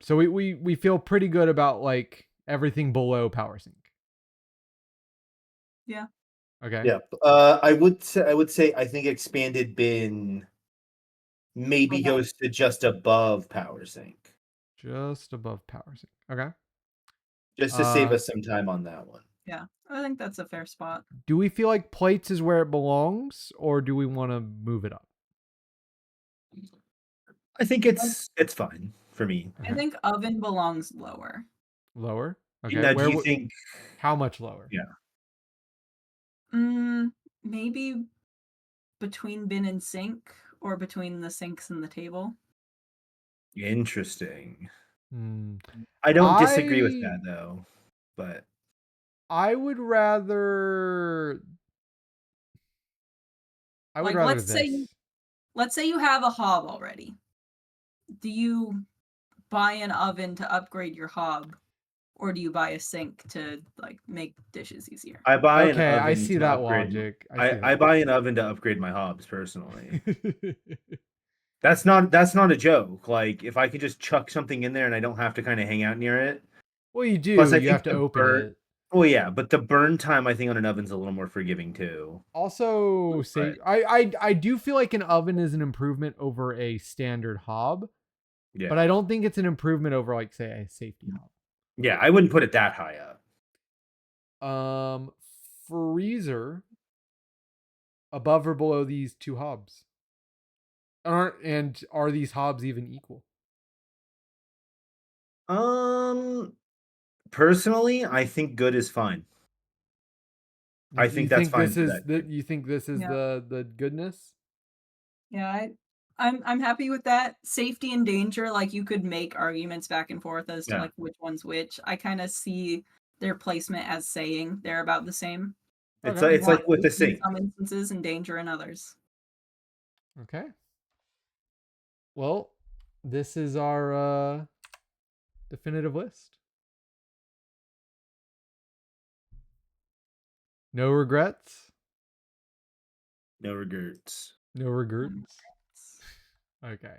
So we feel pretty good about like everything below power sink. Yeah. Okay. Yeah. I would say I think expanded bin maybe goes to just above power sink. Just above power sink. Okay. Just to save us some time on that one. Yeah, I think that's a fair spot. Do we feel like plates is where it belongs, or do we want to move it up? I think it's fine for me. I think oven belongs lower. Lower? Okay. Now, do you think how much lower? Yeah. Maybe between bin and sink, or between the sinks and the table. Interesting. I don't disagree with that though, but I would rather. Let's say you have a hob already. Do you buy an oven to upgrade your hob, or do you buy a sink to like make dishes easier? I buy an oven. Okay, I see that logic. I buy an oven to upgrade my hobs personally. That's not a joke. Like if I could just chuck something in there and I don't have to kind of hang out near it. Well, you do. Plus, you have to open it. Oh yeah, but the burn time I think on an oven's a little more forgiving too. Also, I do feel like an oven is an improvement over a standard hob. Yeah. But I don't think it's an improvement over like say a safety hob. Yeah, I wouldn't put it that high up. Freezer above or below these two hobs? Are these hobs even equal? Personally, I think good is fine. I think that's fine. You think this is the goodness? Yeah, I'm happy with that. Safety and danger, like you could make arguments back and forth as to Yeah. like which one's which. I kind of see their placement as saying they're about the same. It's Okay. it's Want like with the safety in sink. some instances and danger in others. Okay. Well, this is our definitive list. No regrets. No regrets. No regrets. Okay.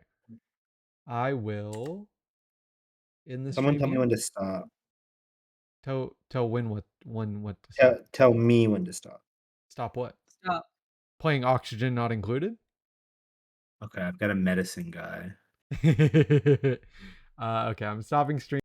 I will in the Someone stream tell me here. when to stop. Tell when what to stop. Tell me when to stop. Stop what? Stop. Playing Oxygen Not Included? Okay, I've got a medicine guy. Okay, I'm stopping stream.